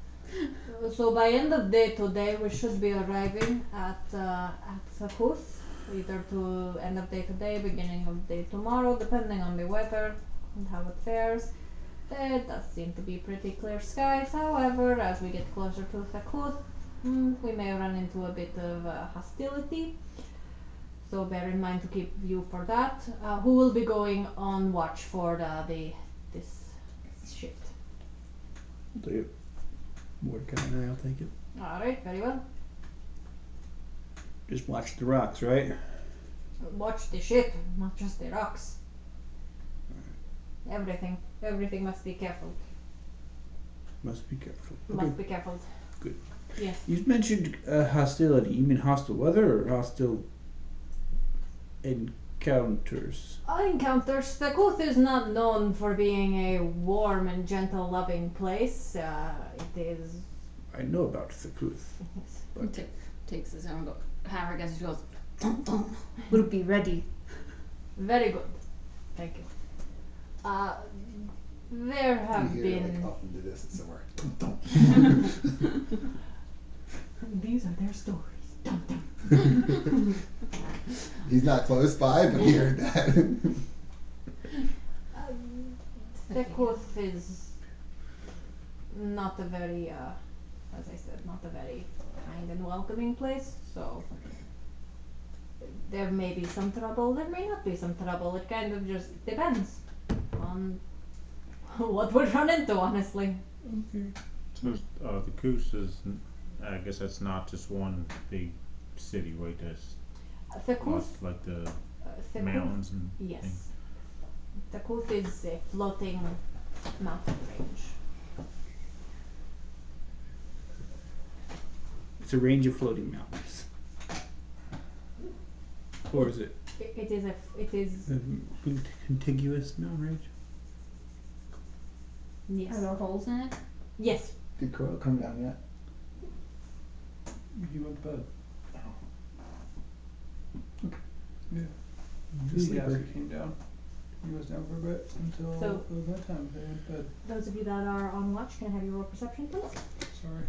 So by end of day today, we should be arriving at Sakuth, either to end of day today, beginning of day tomorrow, depending on the weather and how it fares. There does seem to be pretty clear skies. However, as we get closer to Sakuth, we may run into a bit of hostility. So bear in mind to keep view for that. Who will be going on watch for this shift? I'll take it. Mordecai and I'll take it. Alright, very well. Just watch the rocks, right? Watch the ship, not just the rocks. Everything must be careful. Must be careful. Must be careful. Good. Yes. You mentioned hostility. You mean hostile weather or hostile encounters? Encounters. Sakuth is not known for being a warm and gentle, loving place. It is. I know about Thakuth. But Takes his own hammer against his goes. Don't. We'll be ready. Very good. Thank you. There have You hear, been. like, off into the distance somewhere. These are their stories. Dum dum. He's not close by, but he heard that. Sakuth is not a very, as I said, not a very kind and welcoming place, so there may be some trouble, there may not be some trouble. It kind of just depends on what we run into, honestly. So the Coos is, I guess that's not just one big city, right? That's Sakuth, like the Sakuth, mountains and things. yes. Sakuth is a floating mountain range. it's a range of floating mountains. Or is it It is a contiguous mountain range? yes. Are there holes in it? Yes. Did Coral come down yet? He went to bed. He's a He sleeper. actually came down. He was down for a bit until So- it was bedtime. They went to bed. Those of you that are on watch, can I have you roll perception, please? Sorry.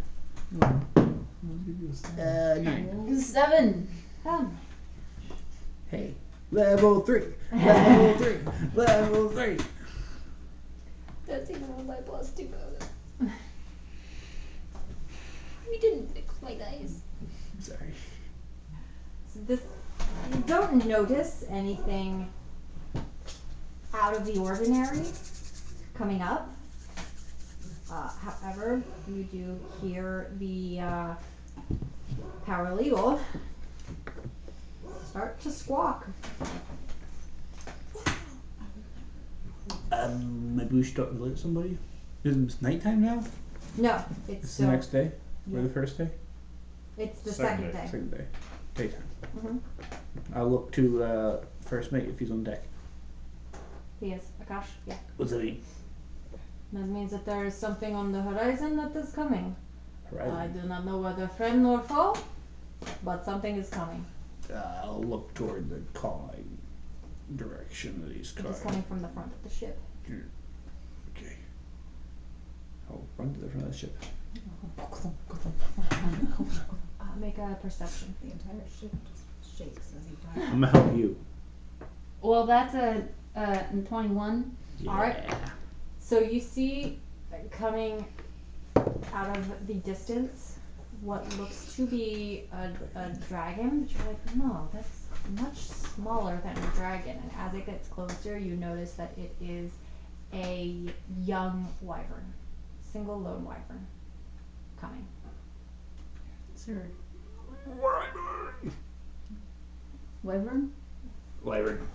I'll give you a star. 9. 7. Hey. Level 3. Level 3. Level 3. That's even with my +2 bonus. We didn't fix my dice. Sorry. So this, you don't notice anything out of the ordinary coming up. However, you do hear the paralegal start to squawk. Maybe we should start with somebody? Is it nighttime now? No, it's It's still the next day? Or yeah. the first day? it's the Second second day. day. Second day. Daytime. Mhm. I'll look to first mate if he's on deck. He is Akash. Yeah, What's that mean? that means that there is something on the horizon that is coming. I Horizon. do not know whether friend nor foe, but something is coming. I'll look toward the calling direction that he's It is calling. coming from the front of the ship. Okay. I'll run to the front of the ship. Make a perception. The entire ship just shakes as he dies. I'm gonna help you. Well, that's a 21. Yeah. Alright. So you see coming out of the distance what looks to be a dragon, but you're like, no, that's much smaller than a dragon. And as it gets closer, you notice that it is a young wyvern, single lone wyvern coming. Sir. Wyvern? Wyvern.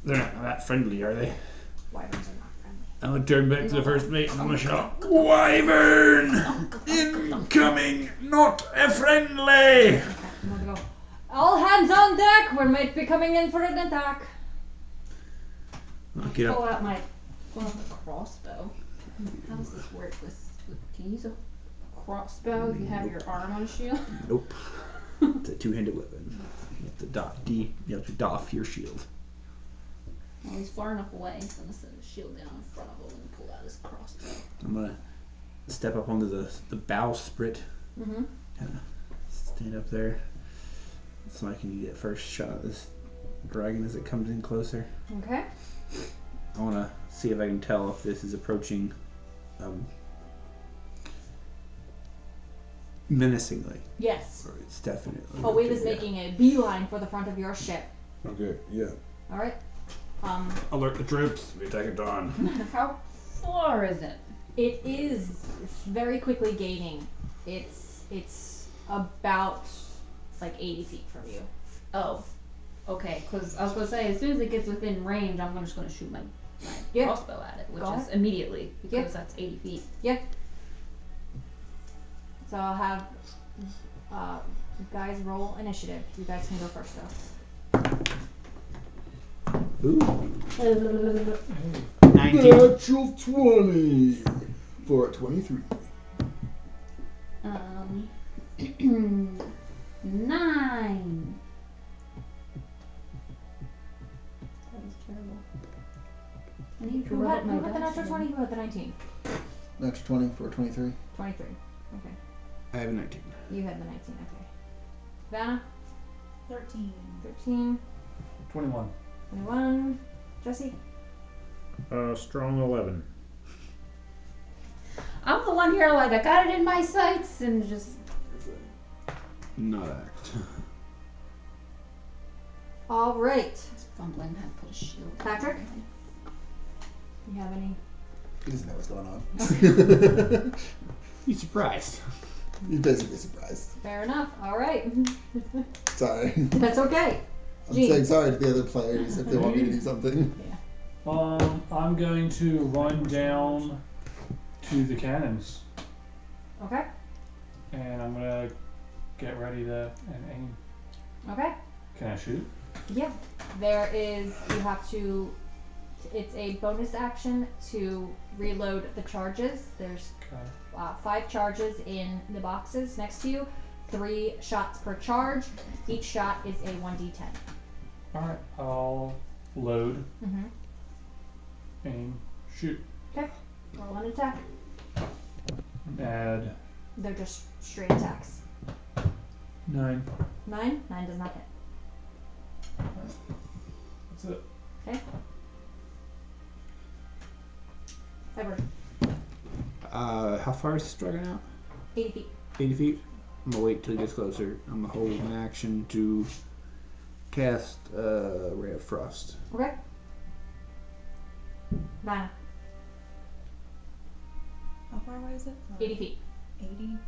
They're not that friendly, are they? Wyverns are not friendly. I'm gonna turn back to the first mate and I'm gonna shout, Wyvern! Incoming! Not a friendly! All hands on deck! We might be coming in for an attack. I'll get Pull up. out my crossbow. How does this work? Can you use a crossbow if you have your arm on a shield? Nope. It's a two-handed weapon. You have to doff your shield. Well, he's far enough away, so I'm gonna set his shield down in front of him and pull out his crossbow. I'm gonna step up onto the bowsprit. Mm-hmm. Kind of stand up there, so I can get first shot at this dragon as it comes in closer. Okay. I want to see if I can tell if this is approaching menacingly. Yes. Or it's definitely. Oh, we was yeah. making a beeline for the front of your ship. Okay, yeah. Alright. Alert the troops. We attack at dawn. How far is it? It is very quickly gaining. It's about like 80 feet from you. Oh, okay. Because I was gonna say, as soon as it gets within range, I'm just gonna shoot my Yeah. crossbow at it, which Go is ahead. immediately because Yeah. that's 80 feet. So I'll have you guys roll initiative. You guys can go first though. Ooh. 19. Natural 20 for a 23. 9. That was terrible. I need to Who rub had up my the dice natural again. 20? Who had the 19? Natural 20 for a 23. 23. Okay. I have a 19. You had the 19. Okay. Vanna? 13. 13. 21. 21. Jesse? Strong 11. I'm the one here, like, I got it in my sights and just. Not act. Alright. Fumbling how to put a shield. Patrick? You have any? He doesn't know what's going on. You surprised? He's basically surprised. Fair enough. Alright. Sorry. That's okay. I'm Gene. saying sorry to the other players if they want me to do something. I'm going to run down to the cannons, Okay. and I'm gonna get ready to aim. Okay. Can I shoot? Yeah. There is, you have to, it's a bonus action to reload the charges. There's Okay. 5 charges in the boxes next to you. 3 shots per charge. Each shot is a 1d10. All right. I'll load, Mm-hmm. aim, shoot. Roll an attack. Add They're just straight attacks. 9. 9? 9 does not hit. That's it. Edward. How far is this dragon out? 80 feet. 80 feet? I'm gonna wait till he gets closer. I'm gonna hold an action to cast Ray of Frost. Okay. Vanna. How far away is it? 80 feet. 80.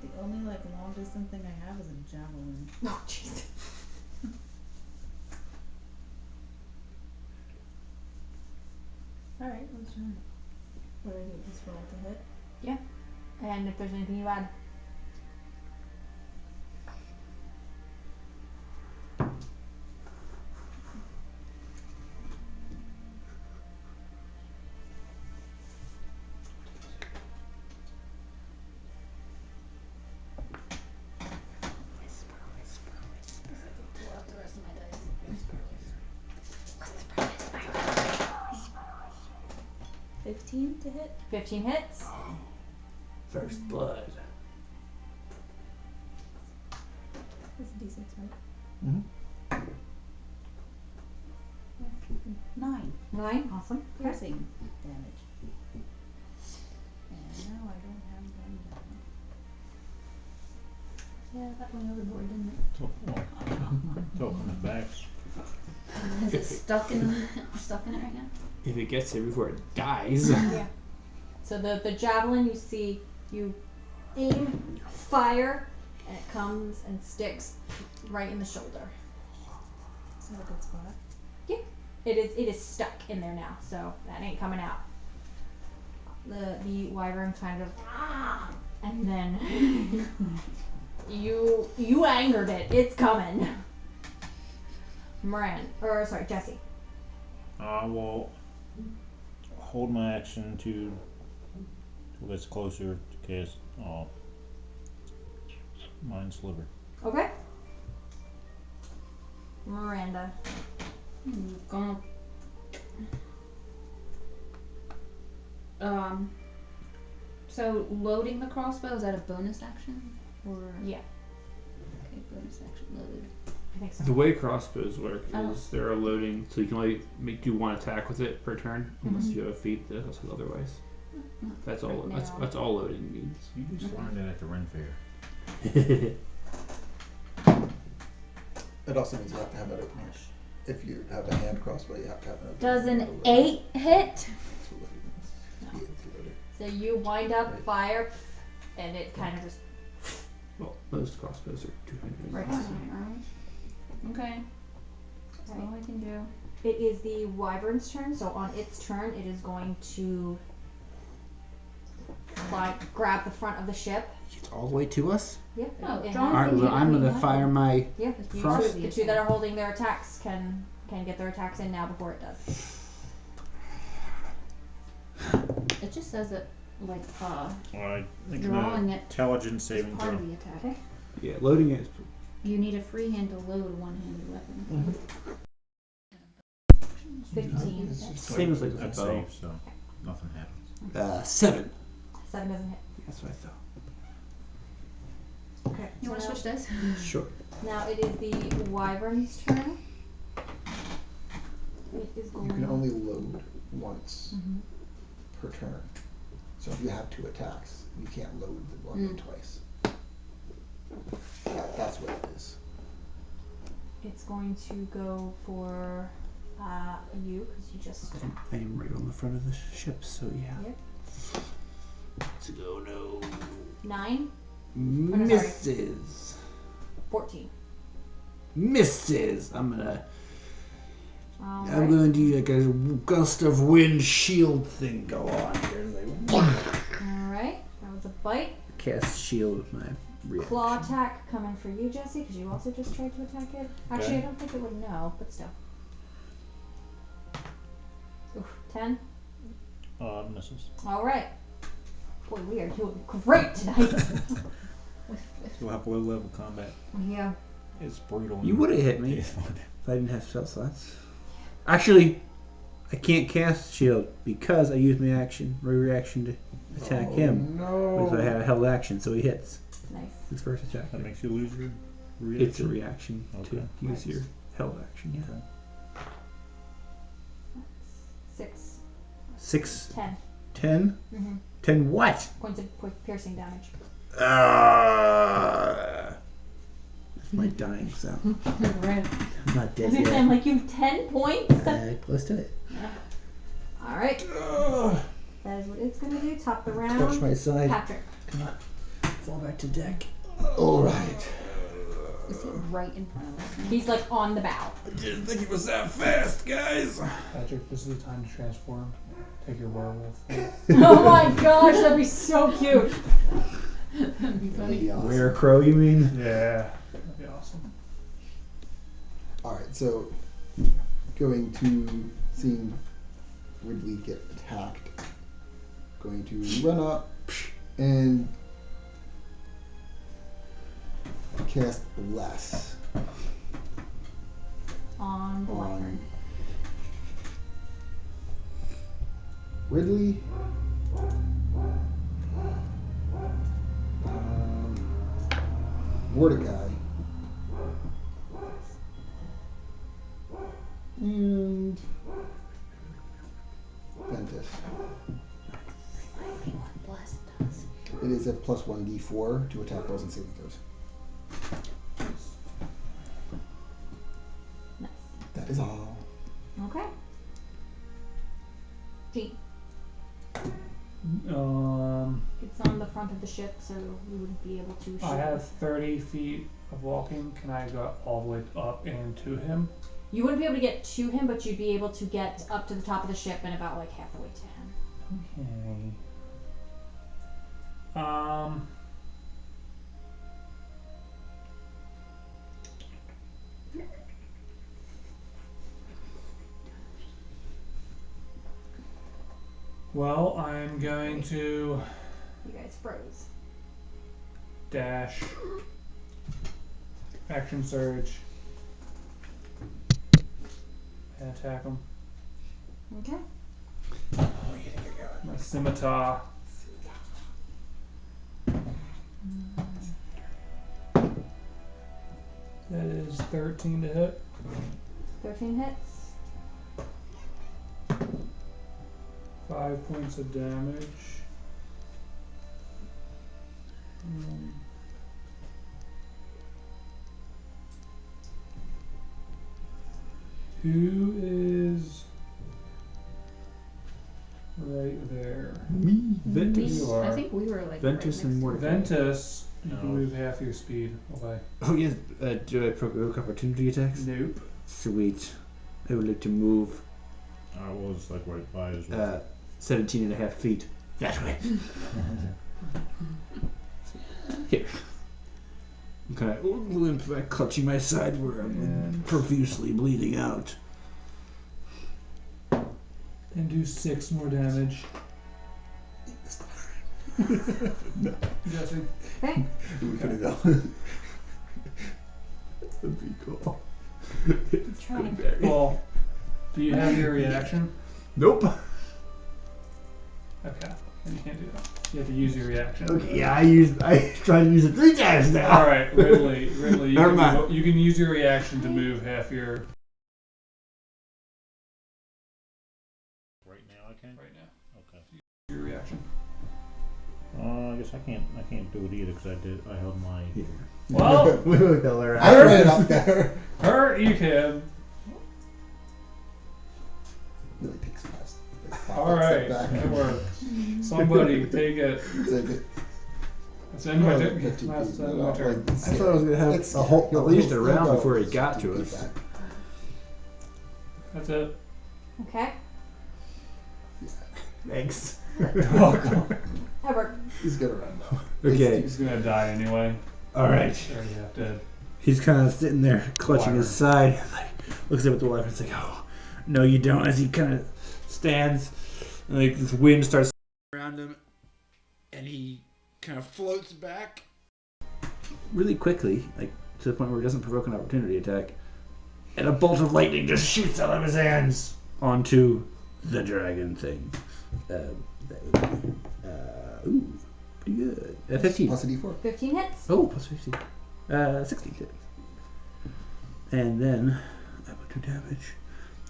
The only like long distance thing I have is a javelin. Oh, jeez. Alright, let's try it. What do I do? Just roll to hit? And if there's anything you add. Pull out the rest of my dice. 15 to hit? 15 hits. First blood. That's a d6, right? Mhm. 9 9. Awesome. Okay. piercing damage. And now I don't have gun damage. Yeah, that went overboard, didn't It's all coming back. it? Is it stuck in it right now? If it gets here before it dies. Yeah. So the javelin, you see, you aim, fire, and it comes and sticks right in the shoulder. Is that a good spot? It is stuck in there now, so that ain't coming out. The wyvern kind of and then you angered it. It's coming. Jesse. I will hold my action to gets closer to cast Mind Sliver. Okay. Miranda. Gonna so loading the crossbow, is that a bonus action? Or Yeah. Okay, bonus action loaded. I think so. The way crossbows work Oh. is they're a loading, so you can only do one attack with it per turn, unless you have a feat that does otherwise. That's all. Right now. That's all loading means. You just learned it at the Ren Fair. It also means you have to have that opening. If you have a hand crossbow, you have to have an opening. Does an 8 hit? No. So you wind up, fire, and it kind of just Well, most crossbows are 200. right. Okay. That's all I can do. It is the wyvern's turn, so on its turn, it is going to grab the front of the ship. It's all the way to us. Yeah. Oh, it John- has- Alright, well, I'm gonna fire my. Yeah. Frost. The two that are holding their attacks can get their attacks in now before it does. It just says it like I think drawing the it intelligence is saving part throw. of the attack. Okay. Yeah, loading it is. You need a free hand to load a one-handed weapon. 15. It's just Same as like That's a bow. safe, so nothing happens. 7. 7 doesn't hit. That's what I thought. Okay. You want to so switch dice? Sure. now it is the wyvern's turn. It is going. You can only load once Mhm. per turn. So if you have 2 attacks, you can't load the one twice. That's what it is. It's going to go for you because you just. I am right on the front of the ship, so yeah. Yep. Let's go, no. 9, no, sorry. Misses. 14. Misses. I'm Alright. going to do like a gust of wind shield thing go on here. Alright. That was a bite. Cast shield with my reaction. Claw attack coming for you, Jesse, because you also just tried to attack it. Actually, I don't think it would know, but still. Oof, 10. Misses. Alright. Boy, we are doing great tonight. You'll have low level combat. Yeah. It's brutal. You would have hit me if I didn't have spell slots. Actually, I can't cast shield because I used my reaction to attack him. No. Because I had a held action, so he hits Nice. his first attack. That makes you lose your It's a reaction. reaction Okay. to use your held action. Yeah. Okay. 6. 6, 10. 10, Mm-hmm. 10 what? Points of piercing damage. That's my dying sound. Right. I'm not dead I'm yet. like, you have 10 points? Close to it. Alright. That is what it's going to do. Top the round. Touch my side. Patrick. Come on. Fall back to deck. Alright. Is he right in front of us? He's like on the bow. I didn't think it was that fast, guys. Patrick, this is the time to transform. Take your werewolf. Oh my gosh, that'd be so cute. That'd be funny. Really awesome. Were crow, you mean? Yeah, that'd be awesome. Alright, so going to seeing Ridley get attacked. Going to run up and cast Bless On the wyvern. on Ridley. Mordecai. And Ventus. Bless does. It is a plus 1d4 to attack rolls and saving throws. Nice. That is all. Okay. Gene. Um, It's on the front front of the ship, so we wouldn't be able to shoot. I have 30 feet of walking. Can I go all the way up and to him? You wouldn't be able to get to him, but you'd be able to get up to the top of the ship and about like half the way to him. Okay. Well, I'm going to You guys froze. dash, action surge, and attack him. Okay. My scimitar. That is 13 to hit. 13 hits. 5 points of damage. Who is right there? Me, Ventus. You are. I think we were like Ventus right and next to Mordecai. Ventus, you can No. move half your speed away. Oh yes. Do I provoke opportunity attacks? Nope. Sweet. I would like to move I was like right by his way. 17 and a half feet. That way. Here. I'm kind of limp back, clutching my side where I'm And- profusely bleeding out. And do 6 more damage. Jesse. Okay. We could have go. That'd be cool. Trying. Well, do you have your reaction? Nope. Okay. Then you can't do that. You have to use your reaction. Okay, yeah, I tried to use it 3 times now. All right, Ridley, you Never can, mind. you can use your reaction to move half your Right now I can. right now. Okay. Your reaction. I guess I can't do it either because I held my. Here. Well, We will kill her. I ran up there. her you can. Really takes fast. All right, that works. Somebody take it. Take it. It's in my Oh, turn. 50 Last feet. time No, my turn. like, I thought I was gonna have it's a whole, at least a he'll round go before he got to 50 us. feet back. That's it. Okay. Thanks. That worked. He's gonna run though. Okay. He's gonna die anyway. All right. Sure, you have to. He's kind of sitting there clutching his side, like looks up at the wife and it's like, "Oh, no, you don't." As he kind of stands, and like this wind starts around him, and he kind of floats back really quickly, like to the point where he doesn't provoke an opportunity attack, and a bolt of lightning just shoots out of his hands onto the dragon thing. That would be, ooh, pretty good. 15. Plus a D4. 15 hits. Oh, plus 15. 16 hits. And then I will do damage.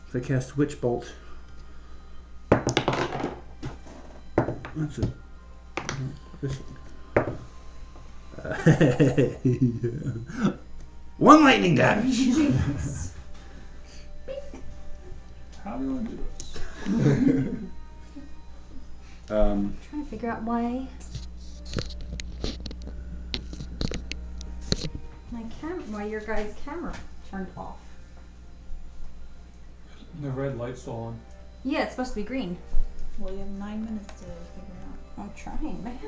If I cast Witch Bolt. That's it. This one. 1 lightning damage. Jeez. How do you want to do this? Trying to figure out why why your guys' camera turned off. The red light's still on. Yeah, it's supposed to be green. Well, you have 9 minutes to figure it out. I'm trying, man.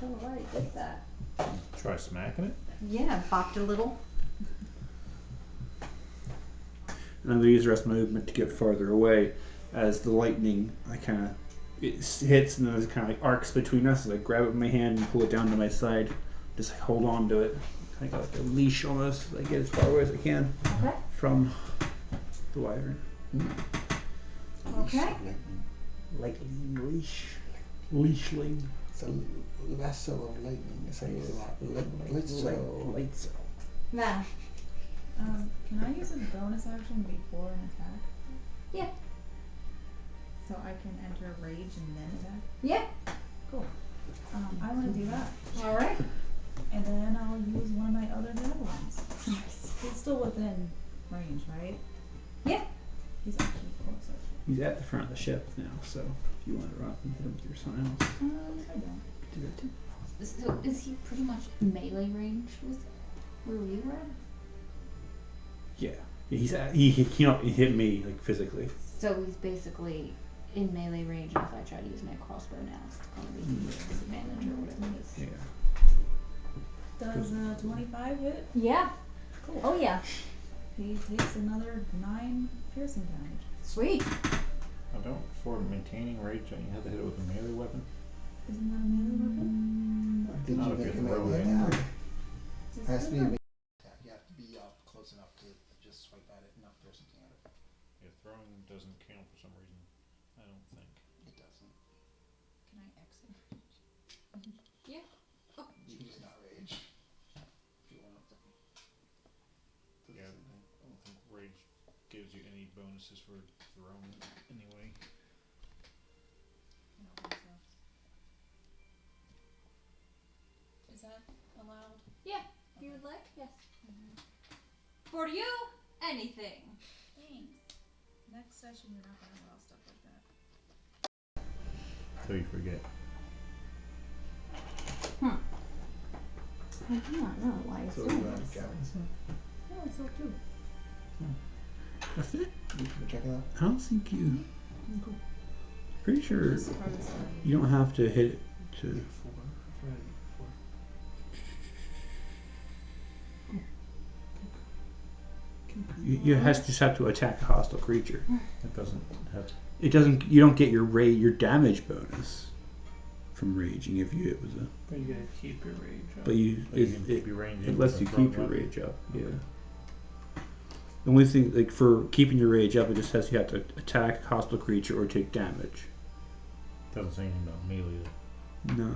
Oh, I already did that. Try smacking it. Yeah, bopped a little. And I'm going to use the rest of my movement to get farther away as the lightning hits and then it kind of like arcs between us. As I grab it with my hand and pull it down to my side. Just like hold on to it. Kind of like a leash almost. I get as far away as I can Okay. from the wyvern. Okay. Lightning leash. Leashling. It's a lasso of lightning. It's like Light cell. Nah. Can I use a bonus action before an attack? Yeah. So I can enter rage and then attack? Yeah. Cool. I want to do that. All right. And then I'll use one of my other javelins. He's still within range, right? Yeah. He's actually closer. He's at the front of the ship now, so if you want to run up and hit him with your signs. I don't. do that too. So is he pretty much melee range with where we were? Yeah. He hit me like physically. So he's basically in melee range, and if I try to use my crossbow now, it's gonna be disadvantage or whatever it is. Yeah. Does 25 hit? Yeah. Cool. Oh yeah. He takes another 9 piercing damage. Sweet. I don't. For maintaining rage, don't you have to hit it with a melee weapon? Isn't that a melee weapon? Did Not you if make you're a melee throwing it. attack? Is Has to be a it? melee. You have to be close enough to just swipe at it and not throw something at it. Yeah, throwing doesn't count for some reason. I don't think. It doesn't. Can I exit? You can just not rage. If you want. Does the Yeah. same thing. I don't think rage gives you any bonuses for throwing anyway. I don't think so. Is that allowed? If you would like, yes. For you, anything. Thanks. Next session, you're not gonna allow stuff like that. So you forget. I do not know why it's So doing you this. javelins. Oh, so too. That's it? You can check it out. I don't think you. Pretty sure Just for the side. you don't have to hit it to. 4. Four. You just have to attack a hostile creature. It doesn't have. It doesn't. You don't get your damage bonus from raging if you hit with a. But you gotta keep your rage up. But you Like you can keep it your range. it lets you keep your rage up. Yeah. The only thing like for keeping your rage up, it just says you have to attack a hostile creature or take damage. Doesn't say anything about melee. No.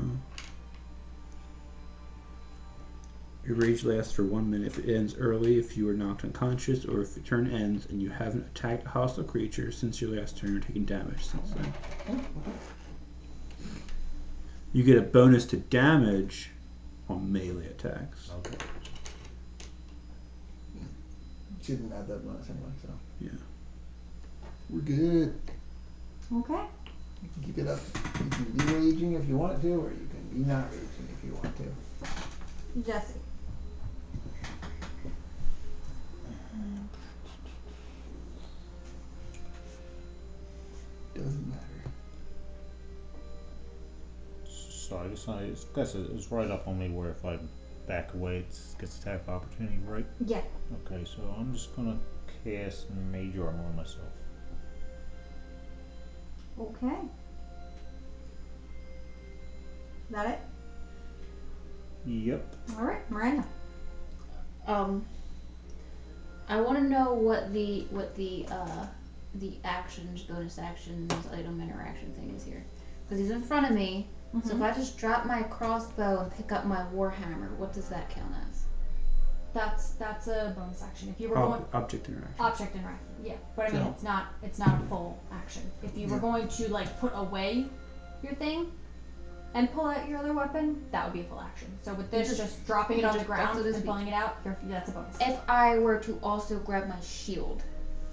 Your rage lasts for 1 minute if it ends early, if you are knocked unconscious, or if your turn ends and you haven't attacked a hostile creature since your last turn or taken damage since then. You get a bonus to damage on melee attacks. Okay. She didn't add that bonus anyway, so. Yeah. We're good. Okay. You can keep it up. You can be raging if you want to, or you can be not raging if you want to. Jesse. Doesn't matter. So I guess it's right up on me where if I back away, it gets attack opportunity, right? Yeah. Okay, so I'm just gonna cast Mage Armor on myself. Okay. That it? Yep. All right, Miranda. I want to know what the actions, bonus actions, item interaction thing is here, because he's in front of me. So if I just drop my crossbow and pick up my warhammer, what does that count as? That's a bonus action. If you were going Object interaction. object interaction, yeah. But I mean, So- it's not a full action. If you were Yeah. going to like put away your thing and pull out your other weapon, that would be a full action. So with this, just dropping it you on the just- ground so to and speak. pulling it out, that's a bonus. If I were to also grab my shield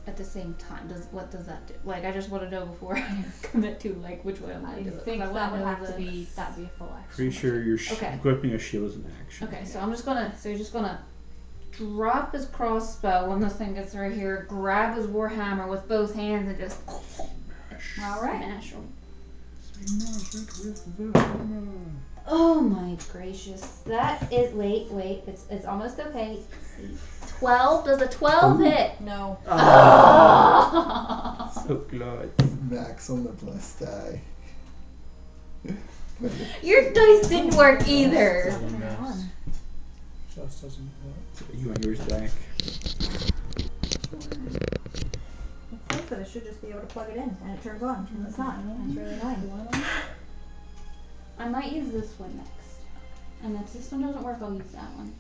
at the same time, what does that do? Like, I just want to know before I commit to like which way I'm gonna I do it. 'cause think I that wanna would know have to the- be a full action. Pretty sure you're Okay. equipping a shield as an action. Okay, so you're just gonna drop his crossbow when this thing gets right here, grab his warhammer with both hands and just All right. smash him. Oh my gracious. That is wait, it's almost okay. 12? Does a 12 hit? No. Oh. So close. Max on the plus die. Your dice didn't work either. Just doesn't work. You want yours back? It's safe, but it should just be able to plug it in and it turns on. And it's not. That's really annoying. I might use this one next. And if this one doesn't work, I'll use that one.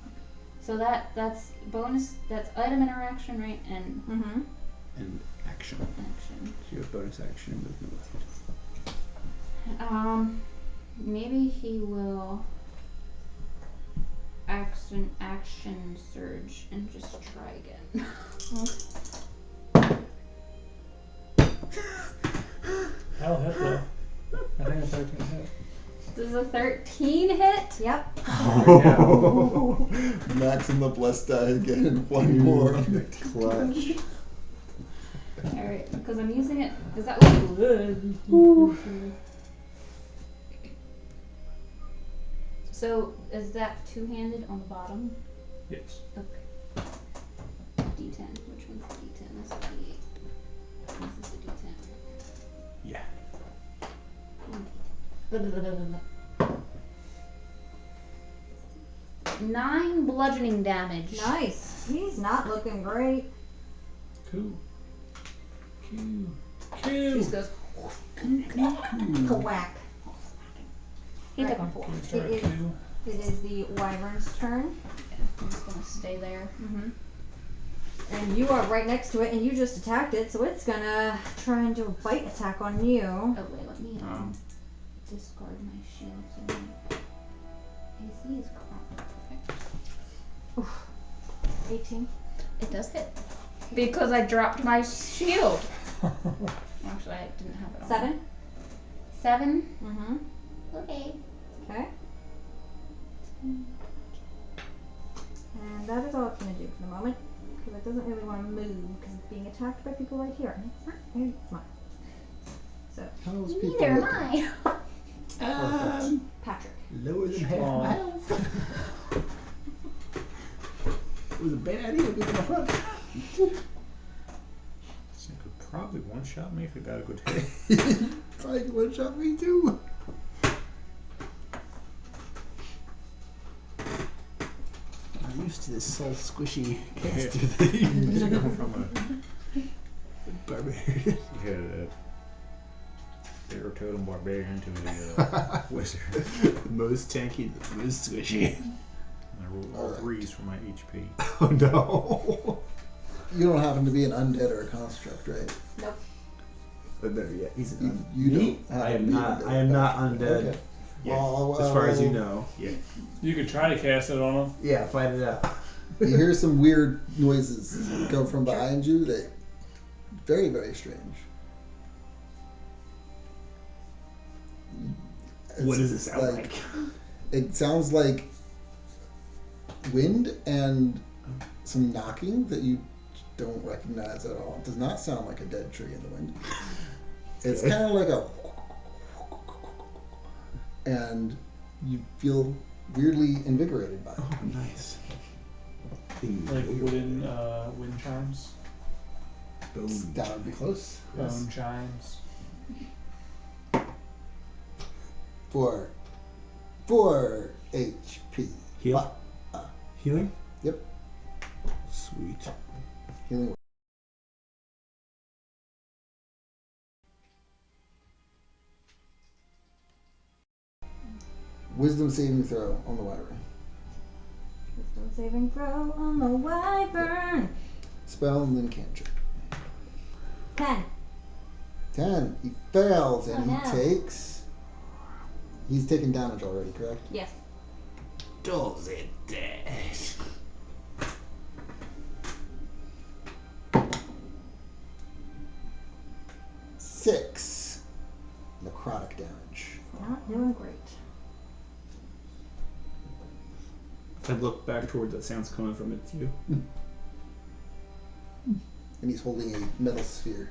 So that's bonus, that's item interaction, right? And Mm-hmm. And action. action. So you have bonus action and movement with you. Maybe he will action surge and just try again. That'll hit though. I think it's 13 hit. Does Does a 13 hit? Yep. Maxing the blessed die again and one more. Clutch. Alright, because I'm using it. Does that look good? So, is that two-handed on the bottom? Yes. Okay. D10. Which one's the D10? That's a D8. This is the D10. Yeah. Blah, blah, blah, blah, blah. 9 bludgeoning damage. Nice. He's not looking great. Cool. She Cool. just goes. Whack. He took Right. him 4. Start It is- two. It is the wyvern's turn. I'm just gonna stay there. Mm-hmm. And you are right next to it, and you just attacked it, so it's gonna try and do a bite attack on you. Oh wait, let me discard my shield. So my AC is gone. Perfect. 18. It does hit. Because I dropped my shield. Actually, I didn't have it on. 7. 7? Mm-hmm. Okay. Okay. And that is all it's going to do for the moment, because it doesn't really want to move, because it's being attacked by people right here, and it's not very smart. So, How's people Neither am looking? I. Patrick. Lower than half mile. It was a bad idea to be in the front. It could probably one-shot me if it got a good hit. Probably one shot me too. I'm used to this soul squishy Yeah. caster thing. It's going from Barbarian. a totem barbarian to a wizard. The most tanky, the most squishy. And I rolled all Alright. 3s for my HP. Oh no. You don't happen to be an undead or a construct, right? Nope. But better yet, he's You, an you Me? don't I happen am to be not. undead. I am not undead. Okay. Yeah. Well, As far as you well, know. Yeah. You could try to cast it on him. Yeah, fight it out. You hear some weird noises go from behind you that very, very strange. What does it It's sound like? It sounds like wind and some knocking that you don't recognize at all. It does not sound like a dead tree in the wind. It's Okay. kind of like a, and you feel weirdly invigorated by it. Oh, nice. Like wooden wind chimes. That would be close. Bone chimes. For HP. Heal? Healing? Yep. Sweet. Healing. Wisdom saving throw on the wyvern. Wisdom saving throw on the wyvern. Spell and then cantrip. 10. 10. He fails and Oh, he no. takes. He's taken damage already, correct? Yes. Does it dash? Six necrotic damage. Not doing great. If I look back towards that sound's coming from, it's you. And he's holding a metal sphere.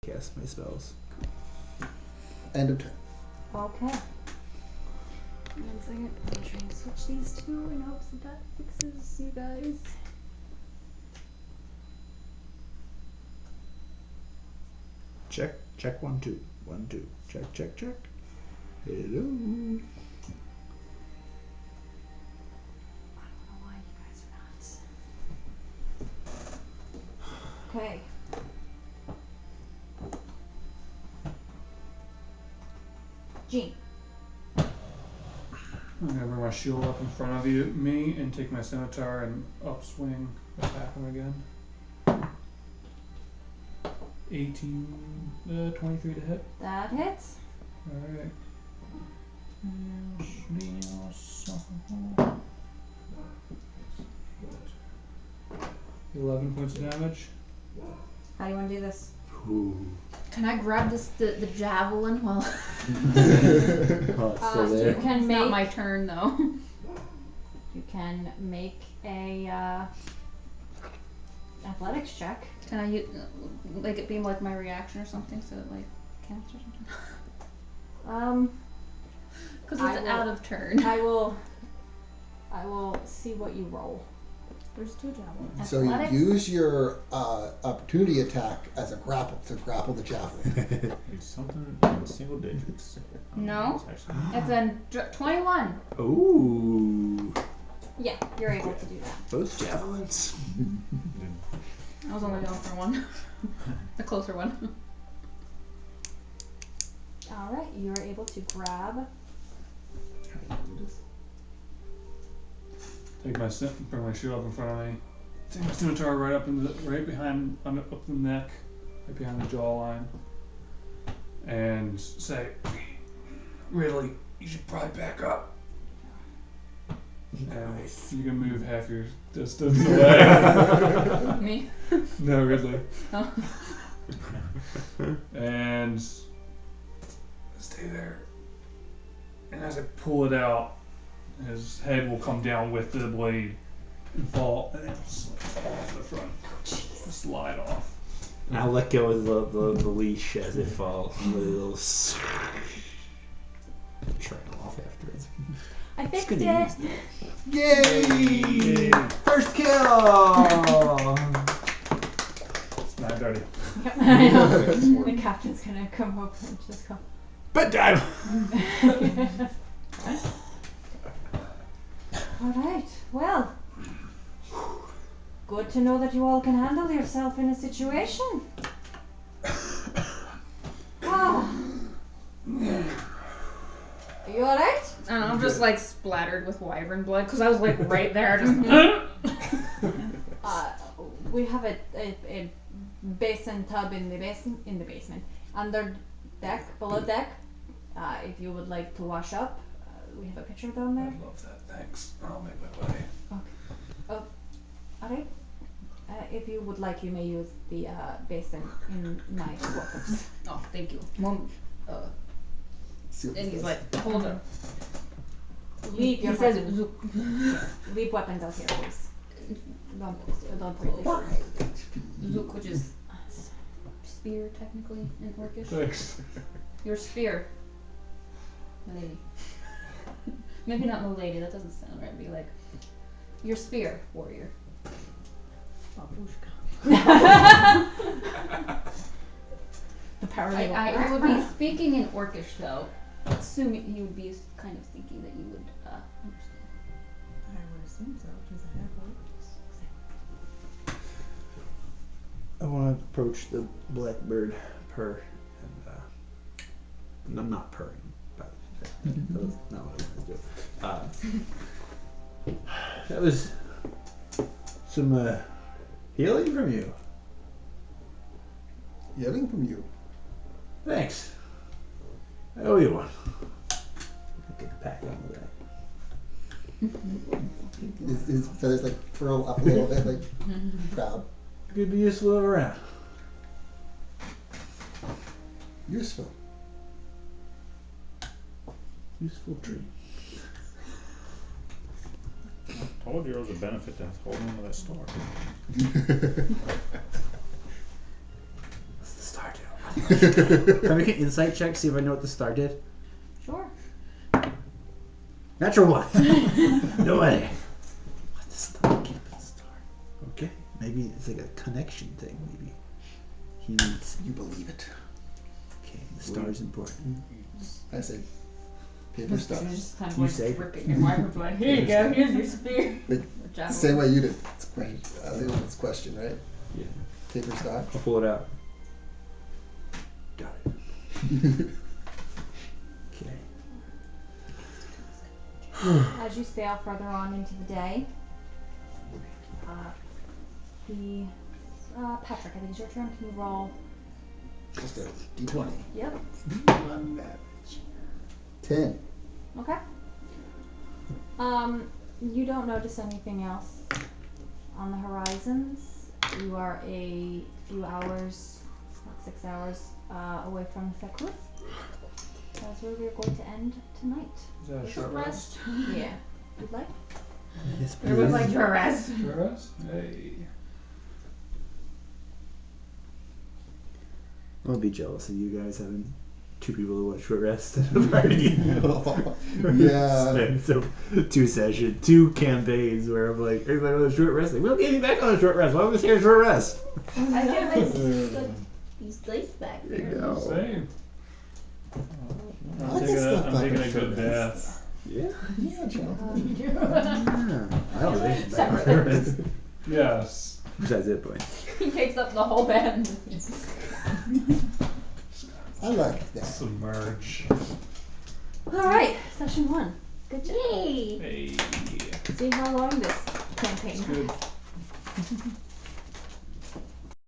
Cast my spells. End of turn. Okay. 1 second. I'm trying to switch these two in hopes that that fixes you guys. Check. Check 1, 2. 1, 2. Check, check, check. Hello. I don't know why you guys are not. Okay. Jean. I'm gonna bring my shield up in front of me and take my scimitar and upswing, attack him again. 23 to hit. That hits. Alright. 11 points of damage. How do you want to do this? Ooh. Can I grab the javelin while Oh, it's still You there. can it's make not my turn though? you can make a athletics check. Can I like it be like my reaction or something so it like counts or something? Because I it's will- out of turn. I will see what you roll. There's 2 javelins. So you Athletics? use your opportunity attack as a grapple to grapple the javelin. It's something in single digits. No. It's actually It's a 21. Ooh. Yeah, you're able to do that. Both javelins. I was only going for one. The closer one. All right, you are able to grab. Take my bring my shield up in front of me. Take my scimitar right behind, up the neck, right behind the jawline, and say, "Ridley, you should probably back up." And you can move half your distance away. Me? No, Ridley. Oh. And stay there. And as I pull it out, his head will come down with the blade and fall, and then fall off the front. Slide off. And I'll let go of the leash as it falls. With a little trail off after it. I It's fixed good to it. use. Yay! First kill! It's 9:30. I know. The captain's gonna come over and just go. Bedtime! All right. Well, good to know that you all can handle yourself in a situation. Ah. Are you all right? I don't know, I'm just like splattered with wyvern blood because I was like right there. Just We have a basin tub in the basement, under deck, below deck. If you would like to wash up, we have a picture down there. I love that. Thanks. I'll make my way. All right. If you would like, you may use the basin in my quarters. Oh, thank you. Mom, See what and this he's does. like, hold up. Leave your He says, weapons. "Zook." Leave weapons out here, please. Don't put it. Zook, which is spear technically in Orcish. Thanks. Your spear, milady. Maybe not milady. That doesn't sound right. Be like, your spear, warrior. The power I would be speaking in Orcish though, assuming he would be kind of thinking that you would understand. I would assume so. She's a half-orc. I want to approach the blackbird purr. And I'm not purring, but that was not what I wanted to do. That was some healing from you. Yelling from you. Thanks. I owe you one. I get a pat on the back. His feathers like curl up a little bit, like proud. Good to be useful around. Useful. Useful tree. told you there was a benefit to holding on to that star. What's the star do? Can I make an insight check, see if I know what the star did? Sure. Natural one. No idea. What the star? Keep the star. Okay. Maybe it's like a connection thing. Maybe he needs. You believe it. Okay, the star's important. I say paper stuff. Just kind of You like say- ripping your wyvern blood. Here you go. Here's your spear. Like, The javelin. Same way you did. It's question. It's question, right? Yeah. Paper stock. I'll pull it out. Got it. Okay. As you sail further on into the day, Patrick, I think it's your turn. Can you roll? Just a D20. Yep. 10. Okay. You don't notice anything else on the horizons. You are a few hours, about 6 hours, away from the cliff. That's where we are going to end tonight. Is that a short rest? Yeah. You'd like? Yes, We would please. like to rest. Short rest? Hey. I'll be jealous of you guys having 2 people to watch short rest at a party. Yeah. Spent some 2 sessions, 2 campaigns where I'm like, everybody on a short rest. Like, we'll get you back on a short rest. Why would we stay on a short rest? I get these dice back There you there. go. Same. I I'm like taking this a, stuff I'm back taking on a short good rest. bath. Yeah. Yeah, Jonathan. Yeah. I don't think Separate. Yes. Besides hit points. He takes up the whole bed. I like that. Submerge. Alright, session 1. Good job. Yay! Hey. See how long this campaign Good. lasts.